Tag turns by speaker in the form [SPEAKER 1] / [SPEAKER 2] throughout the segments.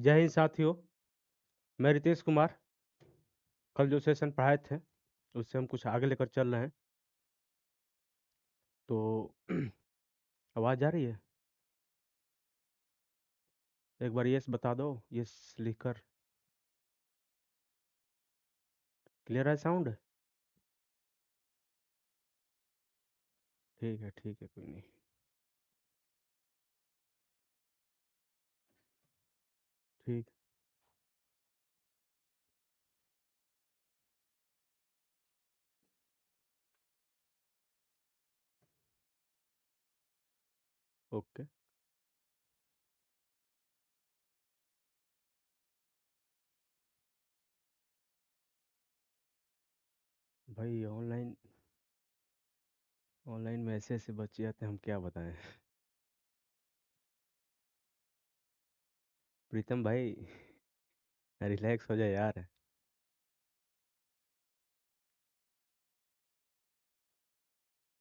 [SPEAKER 1] जय हिंद साथियों। मैं रितेश कुमार। कल जो सेशन पढ़ाए थे उससे हम कुछ आगे लेकर चल रहे हैं। तो आवाज़ आ रही है? एक बार यस बता दो। यस लिखकर। क्लियर है साउंड? ठीक है, ठीक है, कोई नहीं। ठीक। ओके। भाई ऑनलाइन ऑनलाइन में ऐसे ऐसे बच्चे आते हैं, हम क्या बताएं। प्रीतम भाई, रिलैक्स हो जाए यार।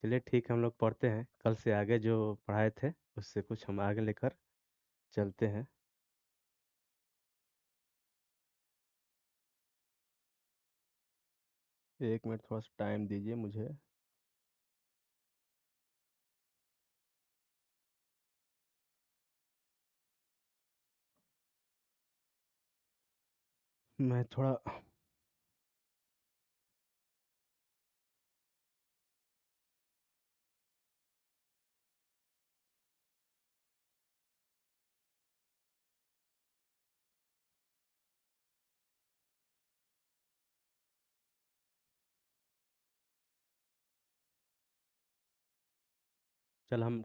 [SPEAKER 1] चलिए ठीक है, हम लोग पढ़ते हैं। कल से आगे जो पढ़ाए थे उससे कुछ हम आगे लेकर चलते हैं। एक मिनट, थोड़ा सा टाइम दीजिए मुझे। मैं थोड़ा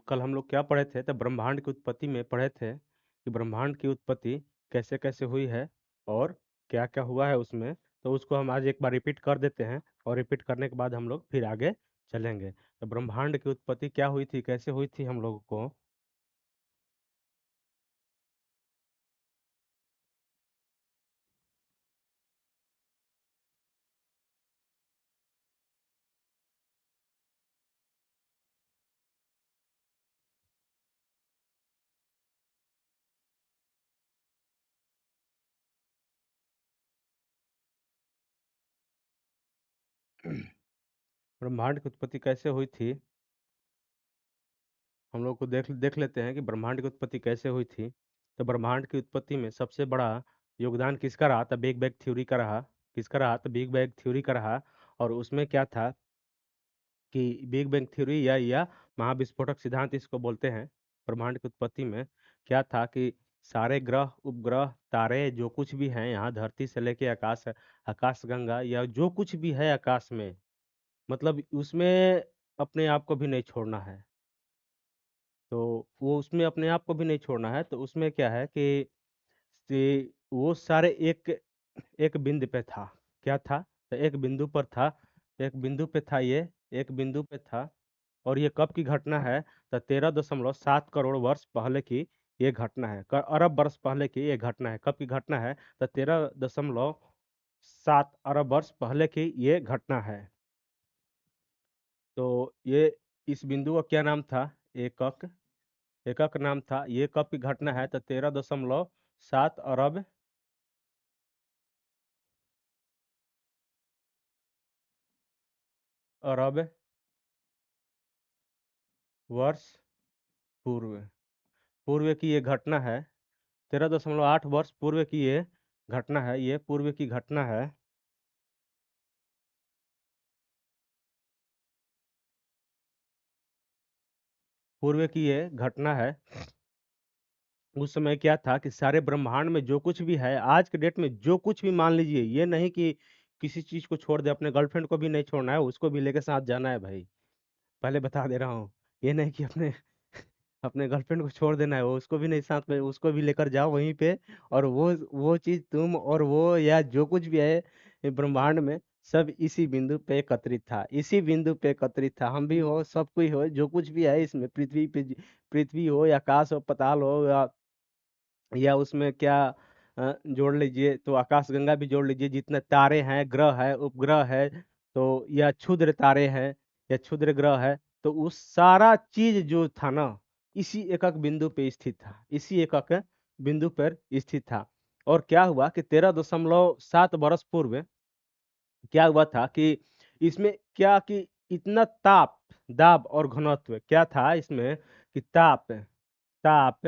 [SPEAKER 1] कल हम लोग क्या पढ़े थे? तो ब्रह्मांड की उत्पत्ति में पढ़े थे कि ब्रह्मांड की उत्पत्ति कैसे कैसे हुई है और क्या क्या हुआ है उसमें। तो उसको हम आज एक बार रिपीट कर देते हैं, और रिपीट करने के बाद हम लोग फिर आगे चलेंगे। तो ब्रह्मांड की उत्पत्ति क्या हुई थी, कैसे हुई थी हम लोगों को। ब्रह्मांड की उत्पत्ति कैसे हुई थी, हम लोग को देख देख लेते हैं कि ब्रह्मांड की उत्पत्ति कैसे हुई थी। तो ब्रह्मांड की उत्पत्ति में सबसे बड़ा योगदान किसका रहा? था बिग बैंग थ्योरी का रहा। किसका रहा? तो बिग बैंग थ्योरी का रहा। और उसमें क्या था कि बिग बैंग थ्योरी या महाविस्फोटक सिद्धांत इसको बोलते हैं। ब्रह्मांड की उत्पत्ति में क्या था कि सारे ग्रह उपग्रह तारे जो कुछ भी हैं यहाँ, धरती से लेके आकाश गंगा या जो कुछ भी है आकाश में, मतलब उसमें अपने आप को भी नहीं छोड़ना है। तो वो उसमें अपने आप को भी नहीं छोड़ना है, तो उसमें क्या है कि वो सारे एक एक बिंदु पे था। क्या था? तो एक बिंदु पर था। एक बिंदु पे था ये। एक बिंदु पे था। और ये कब की घटना है? तो 13.7 करोड़ वर्ष पहले की ये घटना है। अरब वर्ष पहले की ये घटना है। कब की घटना है? तो 13.7 अरब वर्ष पहले की ये घटना है। तो ये इस बिंदु का क्या नाम था? एकक। एकक नाम था। ये कब की घटना है? तो 13.7 अरब वर्ष पूर्व पूर्व की ये घटना है। 13.8 वर्ष पूर्व की ये घटना है। ये पूर्व की घटना है। पूर्व की ये घटना है। उस समय क्या था कि सारे ब्रह्मांड में जो कुछ भी है, आज के डेट में जो कुछ भी, मान लीजिए, ये नहीं कि किसी चीज को छोड़ दे, अपने गर्लफ्रेंड को भी नहीं छोड़ना है, उसको भी लेके साथ जाना है भाई। पहले बता दे रहा हूँ। ये नहीं कि अपने अपने गर्लफ्रेंड को छोड़ देना है, वो उसको भी नहीं साथ में, उसको भी लेकर जाओ वहीं पे। और वो चीज तुम और वो या जो कुछ भी है ये ब्रह्मांड में, सब इसी बिंदु पे एकत्रित था। इसी बिंदु पे एकत्रित था। हम भी हो, सब कोई हो, जो कुछ भी है इसमें, पृथ्वी पे, पृथ्वी हो या आकाश हो, पताल हो, या उसमें क्या जोड़ लीजिए तो आकाश गंगा भी जोड़ लीजिए, जितने तारे हैं, ग्रह है, उपग्रह है, तो या क्षुद्र तारे हैं या क्षुद्र ग्रह है, तो उस सारा चीज जो था ना, इसी एकक बिंदु पे स्थित था। इसी एकक बिंदु पर स्थित था। और क्या हुआ कि 13.7 बरस पूर्व क्या हुआ था कि इसमें क्या कि इतना ताप, दाब और घनत्व क्या था इसमें कि ताप, ताप,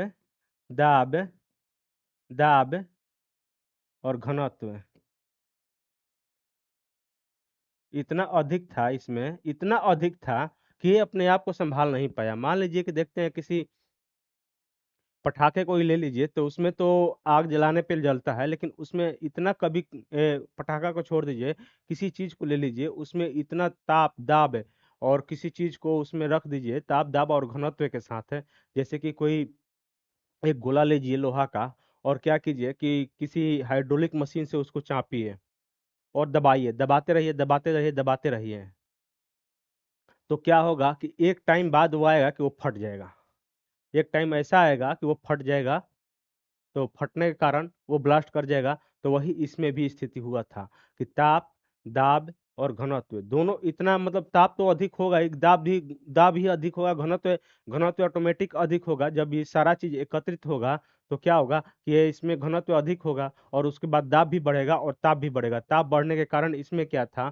[SPEAKER 1] दाब, दाब और घनत्व इतना अधिक था, इसमें इतना अधिक था कि ये अपने आप को संभाल नहीं पाया। मान लीजिए कि देखते हैं किसी पटाखे को ही ले लीजिए, तो उसमें तो आग जलाने पे जलता है, लेकिन उसमें इतना कभी पटाखा को छोड़ दीजिए, किसी चीज को ले लीजिए, उसमें इतना ताप दाब है, और किसी चीज को उसमें रख दीजिए ताप दाब और घनत्व के साथ है। जैसे कि कोई एक गोला लीजिए लोहा का, और क्या कीजिए कि किसी हाइड्रोलिक मशीन से उसको चापिए और दबाइए, दबाते रहिए, दबाते रहिए, दबाते रहिए, तो क्या होगा कि एक टाइम बाद वो आएगा कि वो फट जाएगा। एक टाइम ऐसा आएगा कि वो फट जाएगा, तो फटने के कारण वो ब्लास्ट कर जाएगा। तो वही इसमें भी स्थिति हुआ था कि ताप, दाब और घनत्व दोनों इतना, मतलब ताप तो अधिक होगा, एक दाब ही अधिक होगा, घनत्व घनत्व ऑटोमेटिक अधिक होगा। जब ये सारा चीज एकत्रित होगा तो क्या होगा कि ये इसमें घनत्व अधिक होगा, और उसके बाद दाब भी बढ़ेगा और ताप भी बढ़ेगा। ताप बढ़ने के कारण इसमें क्या था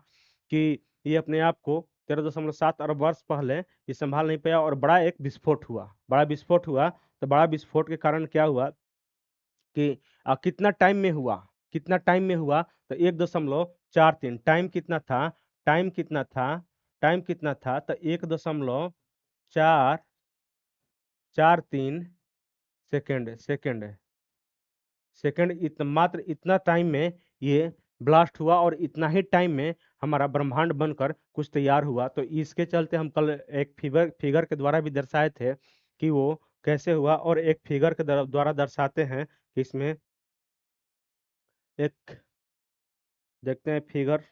[SPEAKER 1] कि ये अपने आप को 13.7 अरब वर्ष पहले ये संभाल नहीं पाया, और बड़ा एक विस्फोट हुआ, बड़ा विस्फोट हुआ। तो बड़ा विस्फोट के कारण क्या हुआ कि कितना टाइम में हुआ, कितना टाइम में हुआ, तो 1.43। टाइम कितना था, टाइम कितना था, टाइम कितना था, तो 1.443 सेकेंड, सेकेंड इतना, मात्र इतना टाइम में ये ब्लास्ट हुआ, और इतना ही टाइम में हमारा ब्रह्मांड बनकर कुछ तैयार हुआ। तो इसके चलते हम कल एक फिगर फिगर के द्वारा भी दर्शाए थे कि वो कैसे हुआ, और एक फिगर के द्वारा दर्शाते हैं कि इसमें एक, देखते हैं फिगर,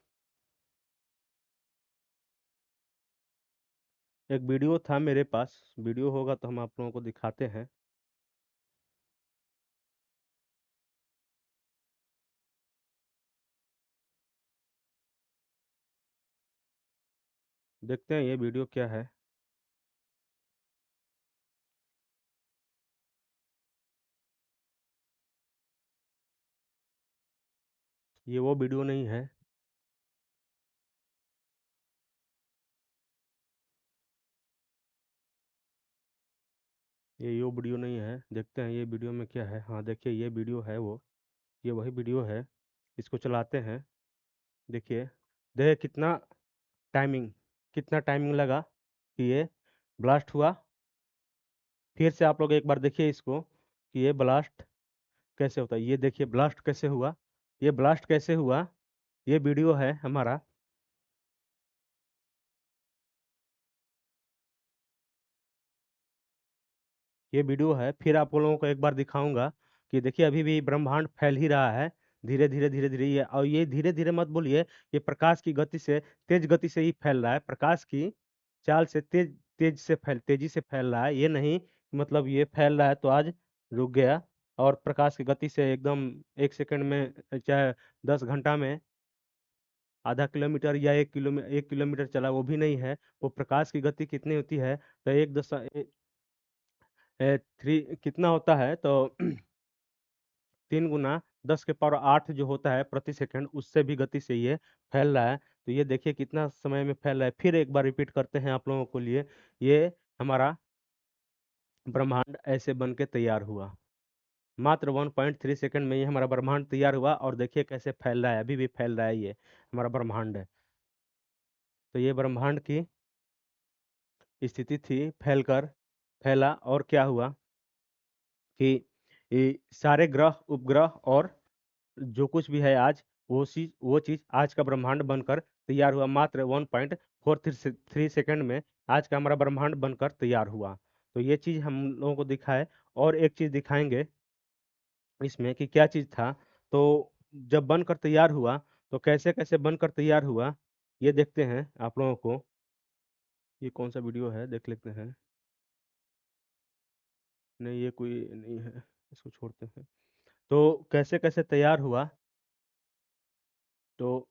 [SPEAKER 1] एक वीडियो था मेरे पास, वीडियो होगा तो हम आप लोगों को दिखाते हैं। देखते हैं ये वीडियो क्या है। ये वो वीडियो नहीं है, ये वीडियो नहीं है। देखते हैं ये वीडियो में क्या है। हाँ देखिए, ये वीडियो है वो, ये वही वीडियो है। इसको चलाते हैं, देखिए, देखिए कितना टाइमिंग, कितना टाइमिंग लगा कि ये ब्लास्ट हुआ। फिर से आप लोग एक बार देखिए इसको कि ये ब्लास्ट कैसे होता है। ये देखिए ब्लास्ट कैसे हुआ, ये ब्लास्ट कैसे हुआ, ये वीडियो है हमारा। ये वीडियो है, फिर आप लोगों को एक बार दिखाऊंगा कि देखिए अभी भी ब्रह्मांड फैल ही रहा है, धीरे धीरे धीरे धीरे। ये और ये धीरे धीरे मत बोलिए, ये प्रकाश की गति से, तेज गति से ही फैल रहा है, प्रकाश की चाल से तेजी से फैल रहा है। ये नहीं मतलब ये फैल रहा है तो आज रुक गया, और प्रकाश की गति से एकदम 1 सेकंड में, चाहे 10 घंटा में आधा किलोमीटर या 1 किलोमीटर चला, वो भी नहीं है। वो प्रकाश की गति कितनी होती है, तो एक दस थ्री कितना होता है, तो 3 × 10⁸ जो होता है प्रति सेकंड, उससे भी गति से ये फैल रहा है। तो ये देखिए कितना समय में फैल रहा है। फिर एक बार रिपीट करते हैं आप लोगों को लिए, ये हमारा ब्रह्मांड ऐसे बन के तैयार हुआ, मात्र 1.3 सेकंड में ये हमारा ब्रह्मांड तैयार हुआ। और देखिए कैसे फैल रहा है, अभी भी फैल रहा है, ये हमारा ब्रह्मांड है। तो ये ब्रह्मांड की स्थिति थी, फैलकर फैला, और क्या हुआ कि ये सारे ग्रह उपग्रह और जो कुछ भी है आज, वो चीज आज का ब्रह्मांड बनकर तैयार हुआ, मात्र 1.43 सेकंड में आज का हमारा ब्रह्मांड बनकर तैयार हुआ। तो ये चीज हम लोगों को दिखाए, और एक चीज दिखाएंगे इसमें कि क्या चीज था। तो जब बनकर तैयार हुआ, तो कैसे कैसे बनकर तैयार हुआ, ये देखते हैं आप लोगों को। ये कौन सा वीडियो है देख लेते हैं। नहीं ये कोई नहीं है, इसको छोड़ते हैं। तो कैसे कैसे तैयार हुआ, तो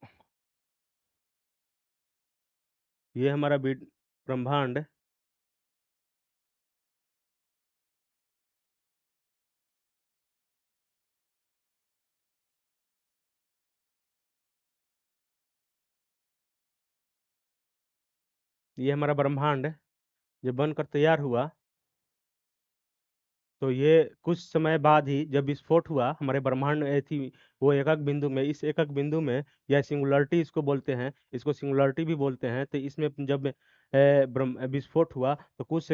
[SPEAKER 1] ये हमारा ब्रह्मांड ये हमारा ब्रह्मांड जब बनकर तैयार हुआ, तो ये कुछ समय बाद ही जब विस्फोट हुआ हमारे ब्रह्मांड में थी, वो एकक बिंदु में, इस एकक बिंदु में, या सिंगुलरिटी इसको बोलते हैं, इसको सिंगुलरिटी भी बोलते हैं, तो इसमें जब विस्फोट हुआ तो कुछ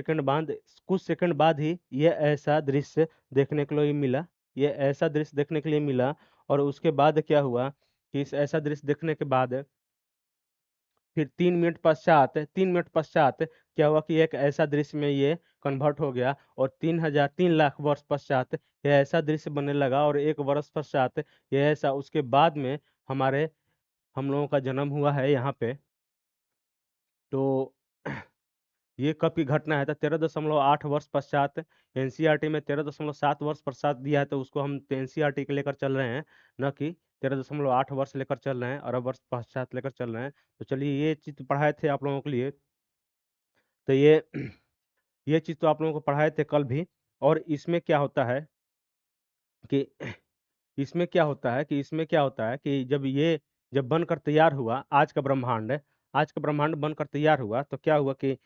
[SPEAKER 1] सेकंड बाद ही ये ऐसा दृश्य देखने के लिए मिला, ये ऐसा दृश्य देखने के लिए मिला। और उसके बाद क्या हुआ कि इस ऐसा दृश्य देखने के बाद फिर 3 मिनट पश्चात क्या हुआ कि एक ऐसा दृश्य में ये कन्वर्ट हो गया, और 3 लाख वर्ष पश्चात यह ऐसा दृश्य बनने लगा, और 1 वर्ष पश्चात यह ऐसा, उसके बाद में हम लोगों का जन्म हुआ है यहाँ पे। तो ये कब की घटना है? तो 13.8 वर्ष पश्चात। एनसीईआरटी में 13.7 वर्ष पश्चात दिया है, तो उसको हम एनसीईआरटी के लेकर चल रहे हैं, न कि 13.8 वर्ष लेकर चल रहे हैं, अरब वर्ष पश्चात लेकर चल रहे हैं। तो चलिए, ये चीज पढ़ाए थे आप लोगों के लिए। तो ये चीज तो आप लोगों को पढ़ाए थे कल भी। और इसमें क्या होता है कि इसमें क्या होता है कि जब बनकर तैयार हुआ आज का ब्रह्मांड बनकर तैयार हुआ, तो क्या हुआ कि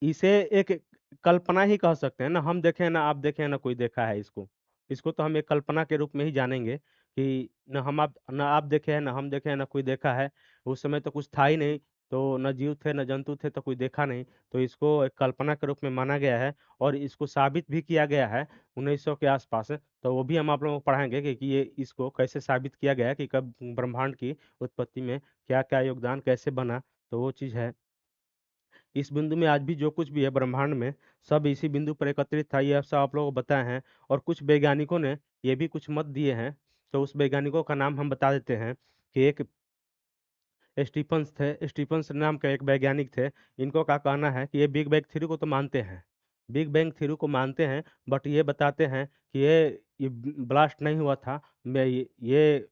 [SPEAKER 1] इसे एक कल्पना ही कह सकते हैं ना, हम देखें ना आप देखें ना कोई देखा है इसको। इसको तो हम एक कल्पना के रूप में ही जानेंगे कि न आप देखे हैं, ना हम देखे हैं, ना कोई देखा है। उस समय तो कुछ था ही नहीं, तो न जीव थे न जंतु थे, तो कोई देखा नहीं। तो इसको एक कल्पना के रूप में माना गया है, और इसको साबित भी किया गया है 1900 के आसपास। तो वो भी हम आप लोगों को पढ़ाएंगे कि ये इसको कैसे साबित किया गया है कि कब ब्रह्मांड की उत्पत्ति में क्या क्या योगदान कैसे बना। तो वो चीज़ है। इस बिंदु में आज भी जो कुछ भी है ब्रह्मांड में, सब इसी बिंदु पर एकत्रित था, ये सब आप लोगों को बताए हैं। और कुछ वैज्ञानिकों ने ये भी कुछ मत दिए हैं, तो उस वैज्ञानिकों का नाम हम बता देते हैं कि एक स्टीफंस नाम का एक वैज्ञानिक थे। इनको क्या कहना है कि ये बिग बैंग थ्योरी को तो मानते हैं, बिग बैंग थ्योरी को मानते हैं, बट ये बताते हैं कि ये ब्लास्ट नहीं हुआ था, मैं ये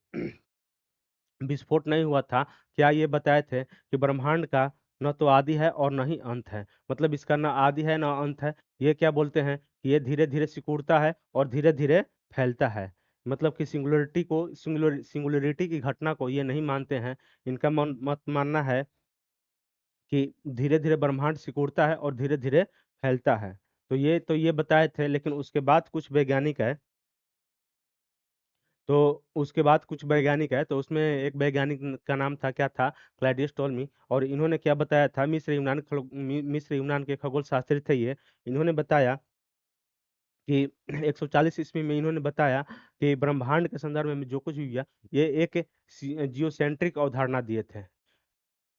[SPEAKER 1] विस्फोट नहीं हुआ था। क्या ये बताए थे कि ब्रह्मांड का न तो आदि है और न ही अंत है, मतलब इसका न आदि है न अंत है। ये क्या बोलते हैं कि ये धीरे धीरे सिकुड़ता है और धीरे धीरे फैलता है, मतलब कि सिंगुलरिटी की घटना को ये नहीं मानते हैं। इनका मत मानना है कि धीरे धीरे ब्रह्मांड सिकुड़ता है और धीरे धीरे फैलता है। तो ये बताए थे, लेकिन उसके बाद कुछ वैज्ञानिक है, तो उसमें एक वैज्ञानिक का नाम था, क्या था, क्लैडियस टोल्मी। और इन्होंने क्या बताया था, मिस्र यूनान के खगोल शास्त्री थे ये। इन्होंने बताया कि 140 ईस्वी में इन्होंने बताया कि ब्रह्मांड के संदर्भ में जो कुछ भी हुआ, ये एक जियोसेंट्रिक अवधारणा दिए थे।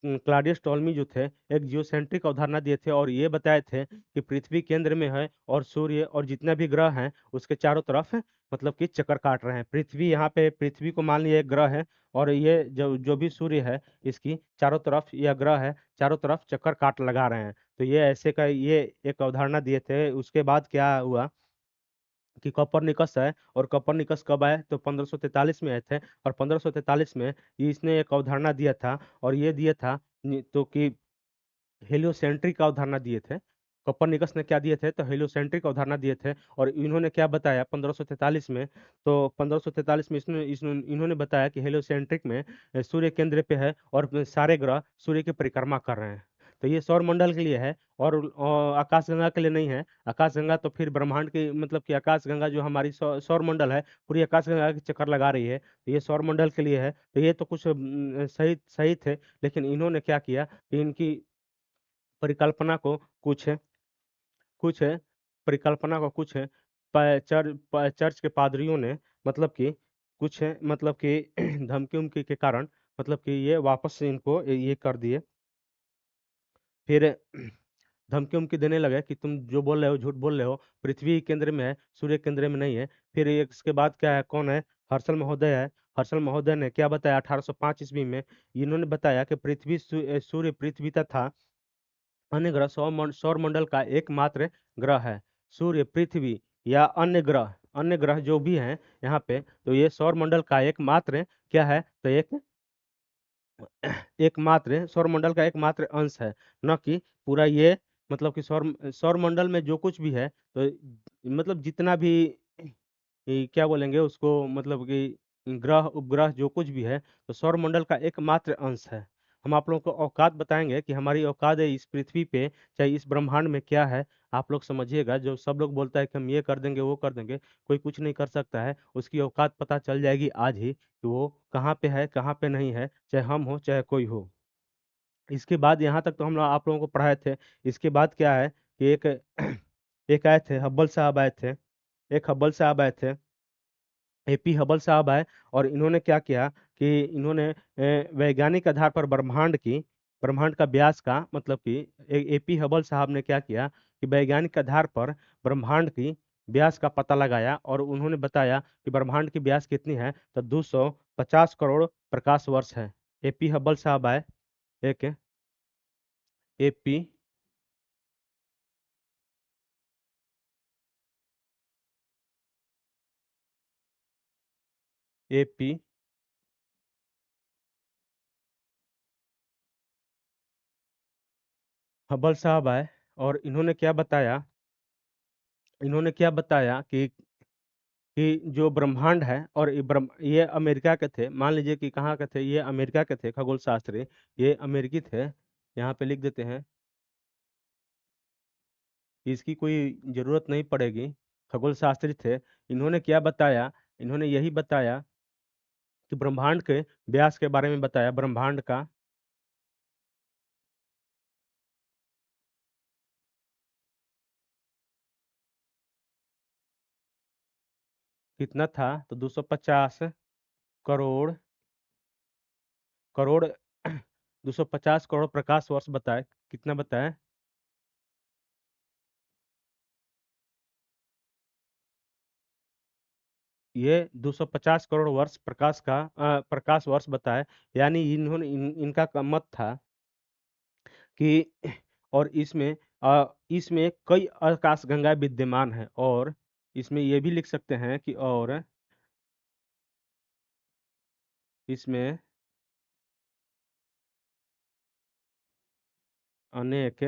[SPEAKER 1] क्लाडियस टॉलमी जो थे, एक जियोसेंट्रिक अवधारणा दिए थे, और ये बताए थे कि पृथ्वी केंद्र में है, और सूर्य और जितने भी ग्रह हैं उसके चारों तरफ मतलब कि चक्कर काट रहे हैं। पृथ्वी, यहाँ पे पृथ्वी को मान लिया एक ग्रह है, और ये जो जो भी सूर्य है, इसकी चारों तरफ, यह ग्रह है, चारों तरफ चक्कर काट लगा रहे हैं। तो ये एक अवधारणा दिए थे। उसके बाद क्या हुआ कि कॉपरनिकस है, और कॉपरनिकस कब आए? तो 1543 में आए थे। और 1543 में इसने एक अवधारणा दिया था, और ये दिया था तो कि हेलियोसेंट्रिक का अवधारणा दिए थे। कोपरनिकस ने क्या दिए थे? तो हेलियोसेंट्रिक अवधारणा दिए थे। और इन्होंने क्या बताया 1543 में? तो 1543 में इन्होंने बताया कि हेलियोसेंट्रिक में सूर्य केंद्र पे है, और सारे ग्रह सूर्य की परिक्रमा कर रहे हैं। तो ये सौर मंडल के लिए है, और आकाशगंगा के लिए नहीं है। आकाशगंगा तो फिर ब्रह्मांड की, मतलब कि आकाशगंगा जो हमारी सौर मंडल है, पूरी आकाशगंगा के चक्कर लगा रही है, तो ये सौर मंडल के लिए है। तो ये तो कुछ सही सही थे। लेकिन इन्होंने क्या किया कि इनकी परिकल्पना को कुछ कुछ परिकल्पना को कुछ चर्च के पादरियों ने, मतलब कि मतलब कि धमकी उमकी के कारण, मतलब कि ये वापस से इनको ये कर दिए। फिर धमकी उमकी देने लगे कि तुम जो बोल रहे हो झूठ बोल रहे हो, पृथ्वी केंद्र में है, सूर्य केंद्र में नहीं है। फिर इसके बाद क्या है, कौन है? हर्षल महोदय है। हर्षल महोदय ने क्या बताया 1805 ईस्वी में? इन्होंने बताया कि सूर्य, पृथ्वी तथा अन्य ग्रह सौर मंडल का एकमात्र ग्रह है। सूर्य, पृथ्वी या अन्य ग्रह जो भी हैं यहाँ पे, तो ये सौर मंडल का एकमात्र क्या है? तो एकमात्र सौर मंडल का एकमात्र अंश है, न कि पूरा ये, मतलब कि सौर सौर मंडल में जो कुछ भी है, तो मतलब जितना भी क्या बोलेंगे उसको, मतलब कि ग्रह उपग्रह जो कुछ भी है, तो सौर मंडल का एकमात्र अंश है। हम आप लोगों को औकात बताएंगे कि हमारी औकात है इस पृथ्वी पे, चाहे इस ब्रह्मांड में क्या है। आप लोग समझिएगा, जो सब लोग बोलता है कि हम ये कर देंगे वो कर देंगे, कोई कुछ नहीं कर सकता है। उसकी औकात पता चल जाएगी आज ही कि वो कहाँ पे है कहाँ पे नहीं है, चाहे हम हो चाहे कोई हो। इसके बाद यहाँ तक तो हम लोग आप लोगों को पढ़ाए थे। इसके बाद क्या है कि एक एक आए थे हब्बल साहब आए थे। एक हब्बल साहब आए थे, एपी हबल साहब आए। और इन्होंने क्या किया कि इन्होंने वैज्ञानिक आधार पर ब्रह्मांड का व्यास का मतलब कि एपी हबल साहब ने क्या किया कि वैज्ञानिक आधार पर ब्रह्मांड की व्यास का पता लगाया, और उन्होंने बताया कि ब्रह्मांड की व्यास कितनी है, तो 250 करोड़ प्रकाश वर्ष है। एपी हबल साहब आए। एक एपी एपी हबल साहब आए, और इन्होंने क्या बताया कि जो ब्रह्मांड है, और ये अमेरिका के थे, मान लीजिए कि कहाँ के थे, ये अमेरिका के थे खगोल शास्त्री। ये अमेरिकी थे, यहाँ पे लिख देते हैं, इसकी कोई जरूरत नहीं पड़ेगी। खगोल शास्त्री थे। इन्होंने क्या बताया, इन्होंने यही बताया कि ब्रह्मांड के व्यास के बारे में बताया। ब्रह्मांड का कितना था, तो 250 करोड़ करोड़ 250 करोड़ प्रकाश वर्ष बताए। कितना बताया? ये 250 करोड़ वर्ष प्रकाश वर्ष बताए। यानी इनका का मत था कि और इसमें कई आकाश गंगाएं विद्यमान है, और इसमें ये भी लिख सकते हैं कि और इसमें अनेक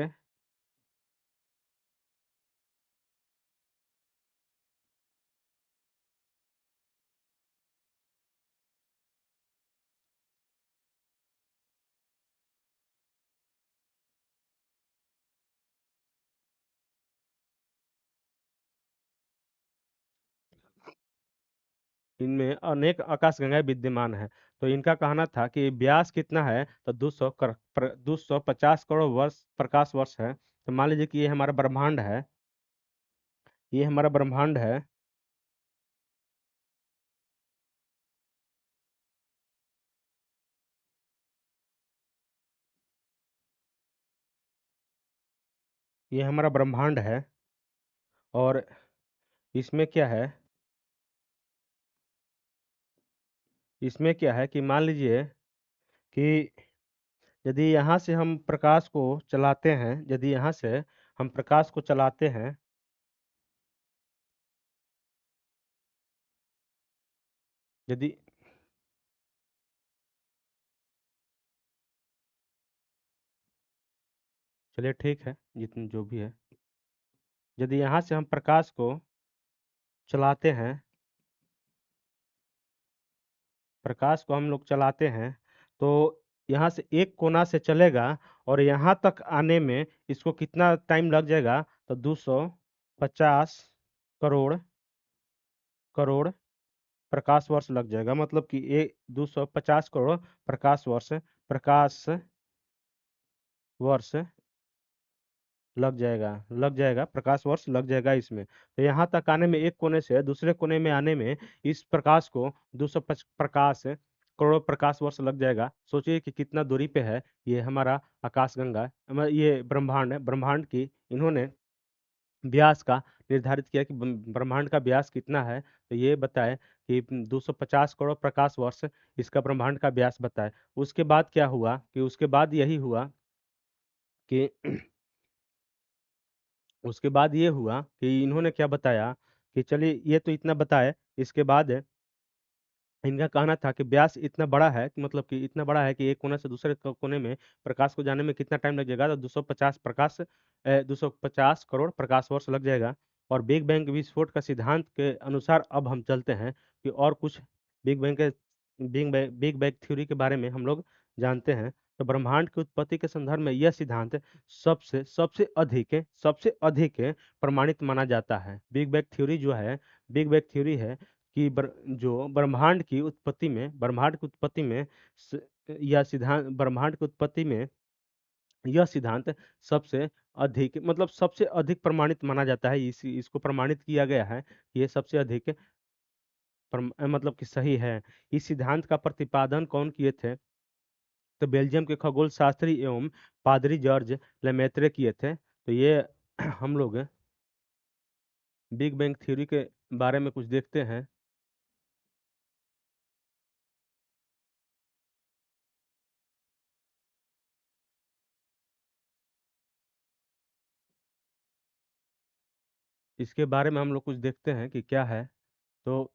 [SPEAKER 1] इनमें अनेक आकाश गंगाएं विद्यमान है। तो इनका कहना था कि व्यास कितना है, तो 250 करोड़ वर्ष प्रकाश वर्ष है। तो मान लीजिए कि ये हमारा ब्रह्मांड है, ये हमारा ब्रह्मांड है। ये हमारा ब्रह्मांड है। और इसमें क्या है, इसमें क्या है कि मान लीजिए कि यदि यहाँ से हम प्रकाश को चलाते हैं, यदि यहाँ से हम प्रकाश को चलाते हैं, यदि चलिए ठीक है, जितनी जो भी है, यदि यहाँ से हम प्रकाश को चलाते हैं, प्रकाश को हम लोग चलाते हैं, तो यहाँ से एक कोना से चलेगा, और यहाँ तक आने में इसको कितना टाइम लग जाएगा, तो 250 करोड़ करोड़ प्रकाश वर्ष लग जाएगा। मतलब कि ये 250 करोड़ प्रकाश वर्ष लग जाएगा, प्रकाश वर्ष लग जाएगा इसमें। तो यहाँ तक आने में, एक कोने से दूसरे कोने में आने में, इस प्रकाश को 250 करोड़ प्रकाश वर्ष लग जाएगा। सोचिए कि कितना दूरी पे है ये हमारा आकाशगंगा, ये ब्रह्मांड है। ब्रह्मांड की इन्होंने व्यास का निर्धारित किया कि ब्रह्मांड का व्यास कितना है, तो ये बताए कि 250 करोड़ प्रकाश वर्ष इसका ब्रह्मांड का व्यास बताए। उसके बाद क्या हुआ कि उसके बाद यही हुआ कि उसके बाद ये हुआ कि इन्होंने क्या बताया कि चलिए ये तो इतना बताए। इसके बाद इनका कहना था कि व्यास इतना बड़ा है कि मतलब कि इतना बड़ा है कि एक कोने से दूसरे कोने में प्रकाश को जाने में कितना टाइम लग जाएगा, तो 250 करोड़ प्रकाश वर्ष लग जाएगा। और बिग बैंग विस्फोट का सिद्धांत के अनुसार अब हम चलते हैं कि और कुछ बिग बैंग के बिग बैंग थ्योरी के बारे में हम लोग जानते हैं। तो ब्रह्मांड की उत्पत्ति के संदर्भ में यह सिद्धांत सबसे सबसे अधिक प्रमाणित माना जाता है। बिग बैंग थ्योरी जो है, बिग बैंग थ्योरी है कि जो ब्रह्मांड की उत्पत्ति में स- यह सिद्धांत ब्रह्मांड की उत्पत्ति में यह सिद्धांत सबसे सबसे अधिक प्रमाणित माना जाता है। इसको प्रमाणित किया गया है कि ये सबसे अधिक कि सही है। इस सिद्धांत का प्रतिपादन कौन किए थे? तो बेल्जियम के खगोल शास्त्री एवं पादरी जॉर्ज लेमेत्रे किए थे। तो ये हम लोग बिग बैंग थ्योरी के बारे में कुछ देखते हैं। इसके बारे में हम लोग कुछ देखते हैं कि क्या है। तो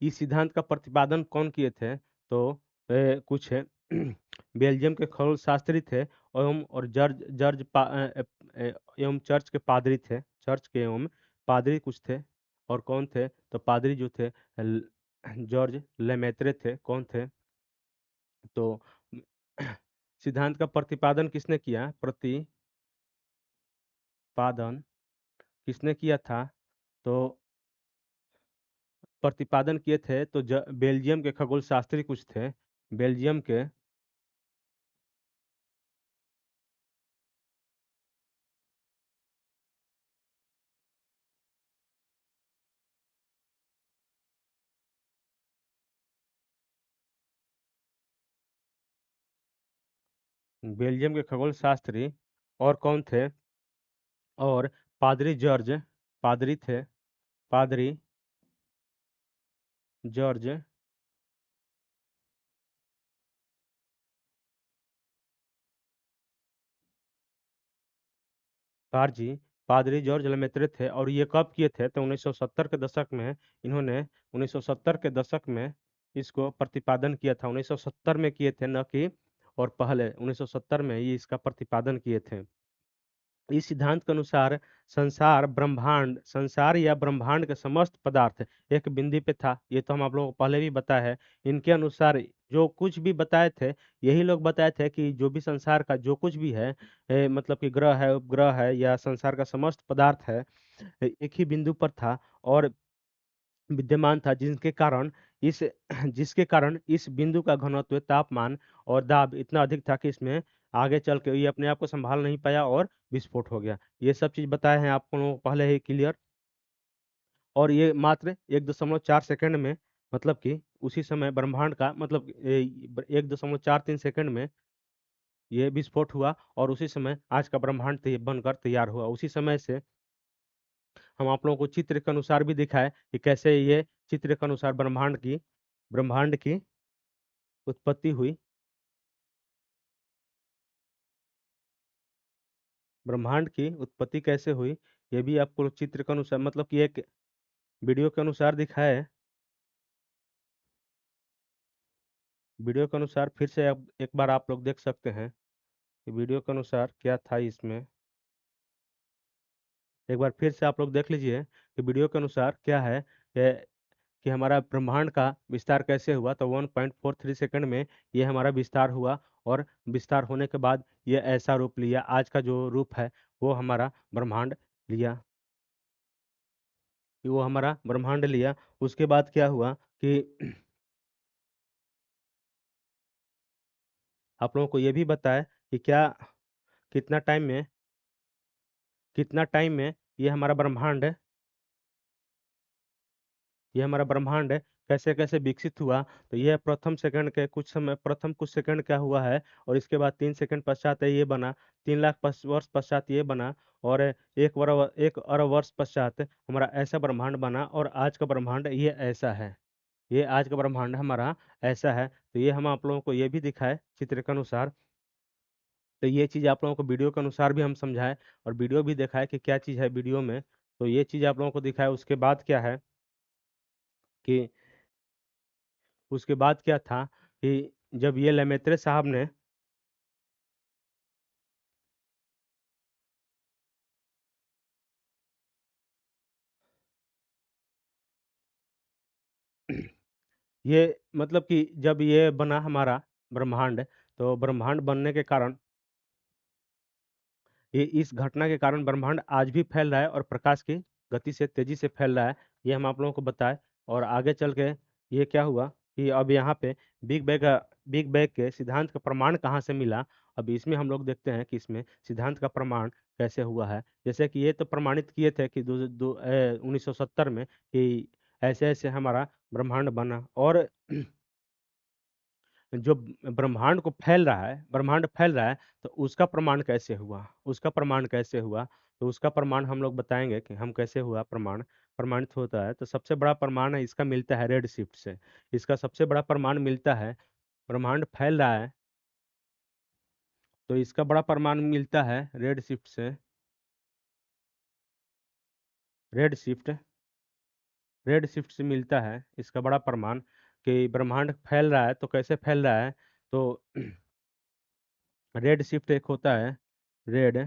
[SPEAKER 1] इस सिद्धांत का प्रतिपादन कौन किए थे? तो कुछ बेल्जियम के खगोल शास्त्री थे और जॉर्ज जॉर्ज पा, एवं चर्च के पादरी थे। चर्च के एवं पादरी कुछ थे। और कौन थे? तो पादरी जो थे जॉर्ज लेमेत्रे थे। कौन थे? तो सिद्धांत का प्रतिपादन किसने किया? प्रतिपादन किसने किया था? तो प्रतिपादन किए थे तो बेल्जियम के खगोल शास्त्री कुछ थे। बेल्जियम के बेल्जियम के खगोल शास्त्री और कौन थे? और पादरी जॉर्ज पादरी थे। पादरी जॉर्ज पारजी पादरी जॉर्ज लेमेत्रे थे। और ये कब किए थे? तो 1970 के दशक में इन्होंने 1970 के दशक में इसको प्रतिपादन किया था। 1970 में किए थे, न कि और पहले 1970 में ये इसका प्रतिपादन किए थे। इस सिद्धांत के अनुसार संसार या ब्रह्मांड के समस्त पदार्थ एक बिंदु पे था। ये तो हम आप लोगों को पहले भी बताया है। इनके अनुसार जो कुछ भी बताए थे, यही लोग बताए थे कि जो भी संसार का जो कुछ भी है, कि ग्रह है, उपग्रह है, या संसार का समस्त पदार्थ है, एक ही बिंदु पर था और विद्यमान था। इस जिसके कारण इस बिंदु का घनत्व, तापमान और दाब इतना अधिक था कि इसमें आगे चल के ये अपने आप को संभाल नहीं पाया और विस्फोट हो गया। ये सब चीज बताए हैं आप लोगों को पहले ही क्लियर। और ये मात्र 1.4 सेकंड में, कि उसी समय ब्रह्मांड का 1.43 सेकंड में ये विस्फोट हुआ और उसी समय आज का ब्रह्मांड बनकर तैयार हुआ। उसी समय से हम आप लोगों को चित्र के अनुसार भी दिखाए कि कैसे ये चित्र के अनुसार ब्रह्मांड की उत्पत्ति हुई। ब्रह्मांड की उत्पत्ति कैसे हुई, ये भी आपको चित्र के अनुसार, कि एक वीडियो के अनुसार दिखाए। वीडियो के अनुसार फिर से अब एक बार आप लोग देख सकते हैं कि वीडियो के अनुसार क्या था इसमें। एक बार फिर से आप लोग देख लीजिए कि वीडियो के अनुसार क्या है, कि हमारा ब्रह्मांड का विस्तार कैसे हुआ। तो 1.43 सेकंड में ये हमारा विस्तार हुआ और विस्तार होने के बाद ये ऐसा रूप लिया, आज का जो रूप है वो हमारा ब्रह्मांड लिया। उसके बाद क्या हुआ कि आप लोगों को ये भी बताया कि कितना टाइम में कितना टाइम में ये हमारा ब्रह्मांड कैसे कैसे विकसित हुआ। तो यह प्रथम कुछ सेकंड क्या हुआ है, और इसके बाद 3 सेकंड पश्चात ये बना। 3 लाख वर्ष पश्चात ये बना। और 1 अरब वर्ष पश्चात हमारा ऐसा ब्रह्मांड बना, और आज का ब्रह्मांड ये ऐसा है। ये आज का ब्रह्मांड हमारा ऐसा है। तो ये हम आप लोगों को ये भी दिखाए चित्र के अनुसार। तो ये चीज़ आप लोगों को वीडियो के अनुसार भी हम समझाए, और वीडियो भी दिखाए कि क्या चीज़ है वीडियो में। तो ये चीज़ आप लोगों को दिखाए। कि उसके बाद क्या था कि जब ये लेमेत्रे साहब ने ये कि जब ये बना हमारा ब्रह्मांड। तो ब्रह्मांड बनने के कारण, ये इस घटना के कारण ब्रह्मांड आज भी फैल रहा है और प्रकाश की गति से तेजी से फैल रहा है। ये हम आप लोगों को बताए। और आगे चल के ये क्या हुआ कि अब यहाँ पे बिग बैंग के सिद्धांत का प्रमाण कहाँ से मिला। अब इसमें हम लोग देखते हैं कि इसमें सिद्धांत का प्रमाण कैसे हुआ है। जैसे कि ये तो प्रमाणित किए थे कि 1970 में कि ऐसे ऐसे हमारा ब्रह्मांड बना। और जो ब्रह्मांड फैल रहा है, तो उसका प्रमाण कैसे हुआ, उसका प्रमाण कैसे हुआ। तो उसका प्रमाण हम लोग बताएंगे कि हम कैसे हुआ प्रमाण प्रमाणित होता है। तो सबसे बड़ा प्रमाण है इसका मिलता है रेड शिफ्ट से। इसका सबसे बड़ा प्रमाण मिलता है, ब्रह्मांड फैल रहा है तो इसका बड़ा प्रमाण मिलता है रेड शिफ्ट से। रेड शिफ्ट रेड शिफ्ट से मिलता है इसका बड़ा प्रमाण कि ब्रह्मांड फैल रहा है तो कैसे फैल रहा है। तो रेड शिफ्ट एक होता है, रेड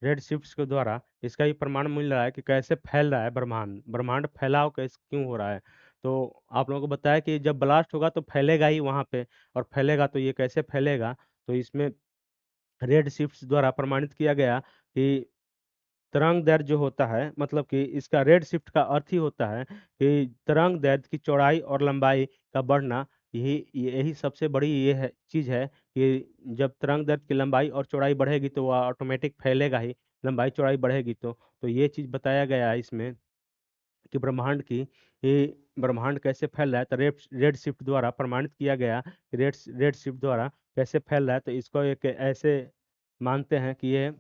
[SPEAKER 1] रेड शिफ्ट्स के द्वारा इसका भी प्रमाण मिल रहा है कि कैसे फैल रहा है ब्रह्मांड, ब्रह्मांड फैलाव कैसे क्यों हो रहा है। तो आप लोगों को बताया कि जब ब्लास्ट होगा तो फैलेगा ही वहां पे, और फैलेगा तो ये कैसे फैलेगा। तो इसमें रेड शिफ्ट्स द्वारा प्रमाणित किया गया कि तरंग दैर्ध्य जो होता है, मतलब कि इसका रेड शिफ्ट का अर्थ ही होता है कि तरंग दैर्ध्य की चौड़ाई और लंबाई का बढ़ना। यही यही सबसे बड़ी ये है चीज है कि जब तरंग दैर्ध्य की लंबाई और चौड़ाई बढ़ेगी तो वह ऑटोमेटिक फैलेगा ही। लंबाई चौड़ाई बढ़ेगी तो ये चीज बताया गया है इसमें कि ब्रह्मांड की, ये ब्रह्मांड कैसे फैल रहा है। तो रेड शिफ्ट द्वारा प्रमाणित किया गया कि रेड शिफ्ट द्वारा कैसे फैल रहा है। तो इसको एक ऐसे मानते हैं कि ये,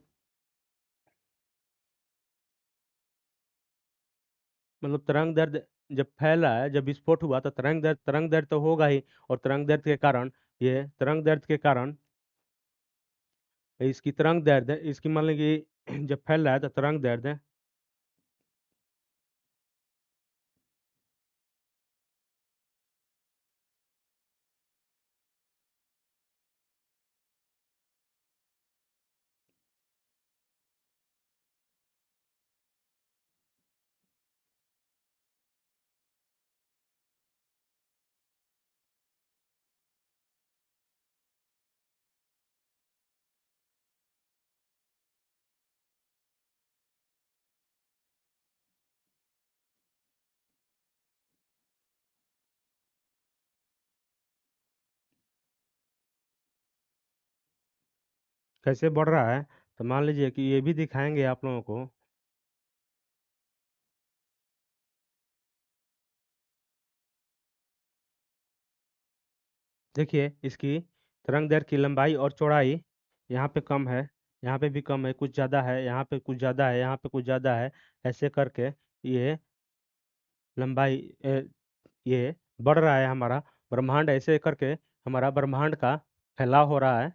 [SPEAKER 1] मतलब तरंग दैर्ध्य जब फैला है, जब विस्फोट हुआ तो तरंग दैर्ध्य तो होगा ही। और तरंग दैर्ध्य के कारण इसकी तरंग दैर्ध्य, इसकी मान लीजिए कि जब फैल रहा है तो तरंग दैर्ध्य, कैसे बढ़ रहा है। तो मान लीजिए कि ये भी दिखाएंगे आप लोगों को। देखिए इसकी तरंग दैर्ध्य की लंबाई और चौड़ाई यहाँ पे कम है, यहाँ पे भी कम है, कुछ ज़्यादा है, यहाँ पे कुछ ज़्यादा है, यहाँ पे कुछ ज़्यादा है। ऐसे करके ये लंबाई ये बढ़ रहा है हमारा ब्रह्मांड। ऐसे करके हमारा ब्रह्मांड का फैलाव हो रहा है।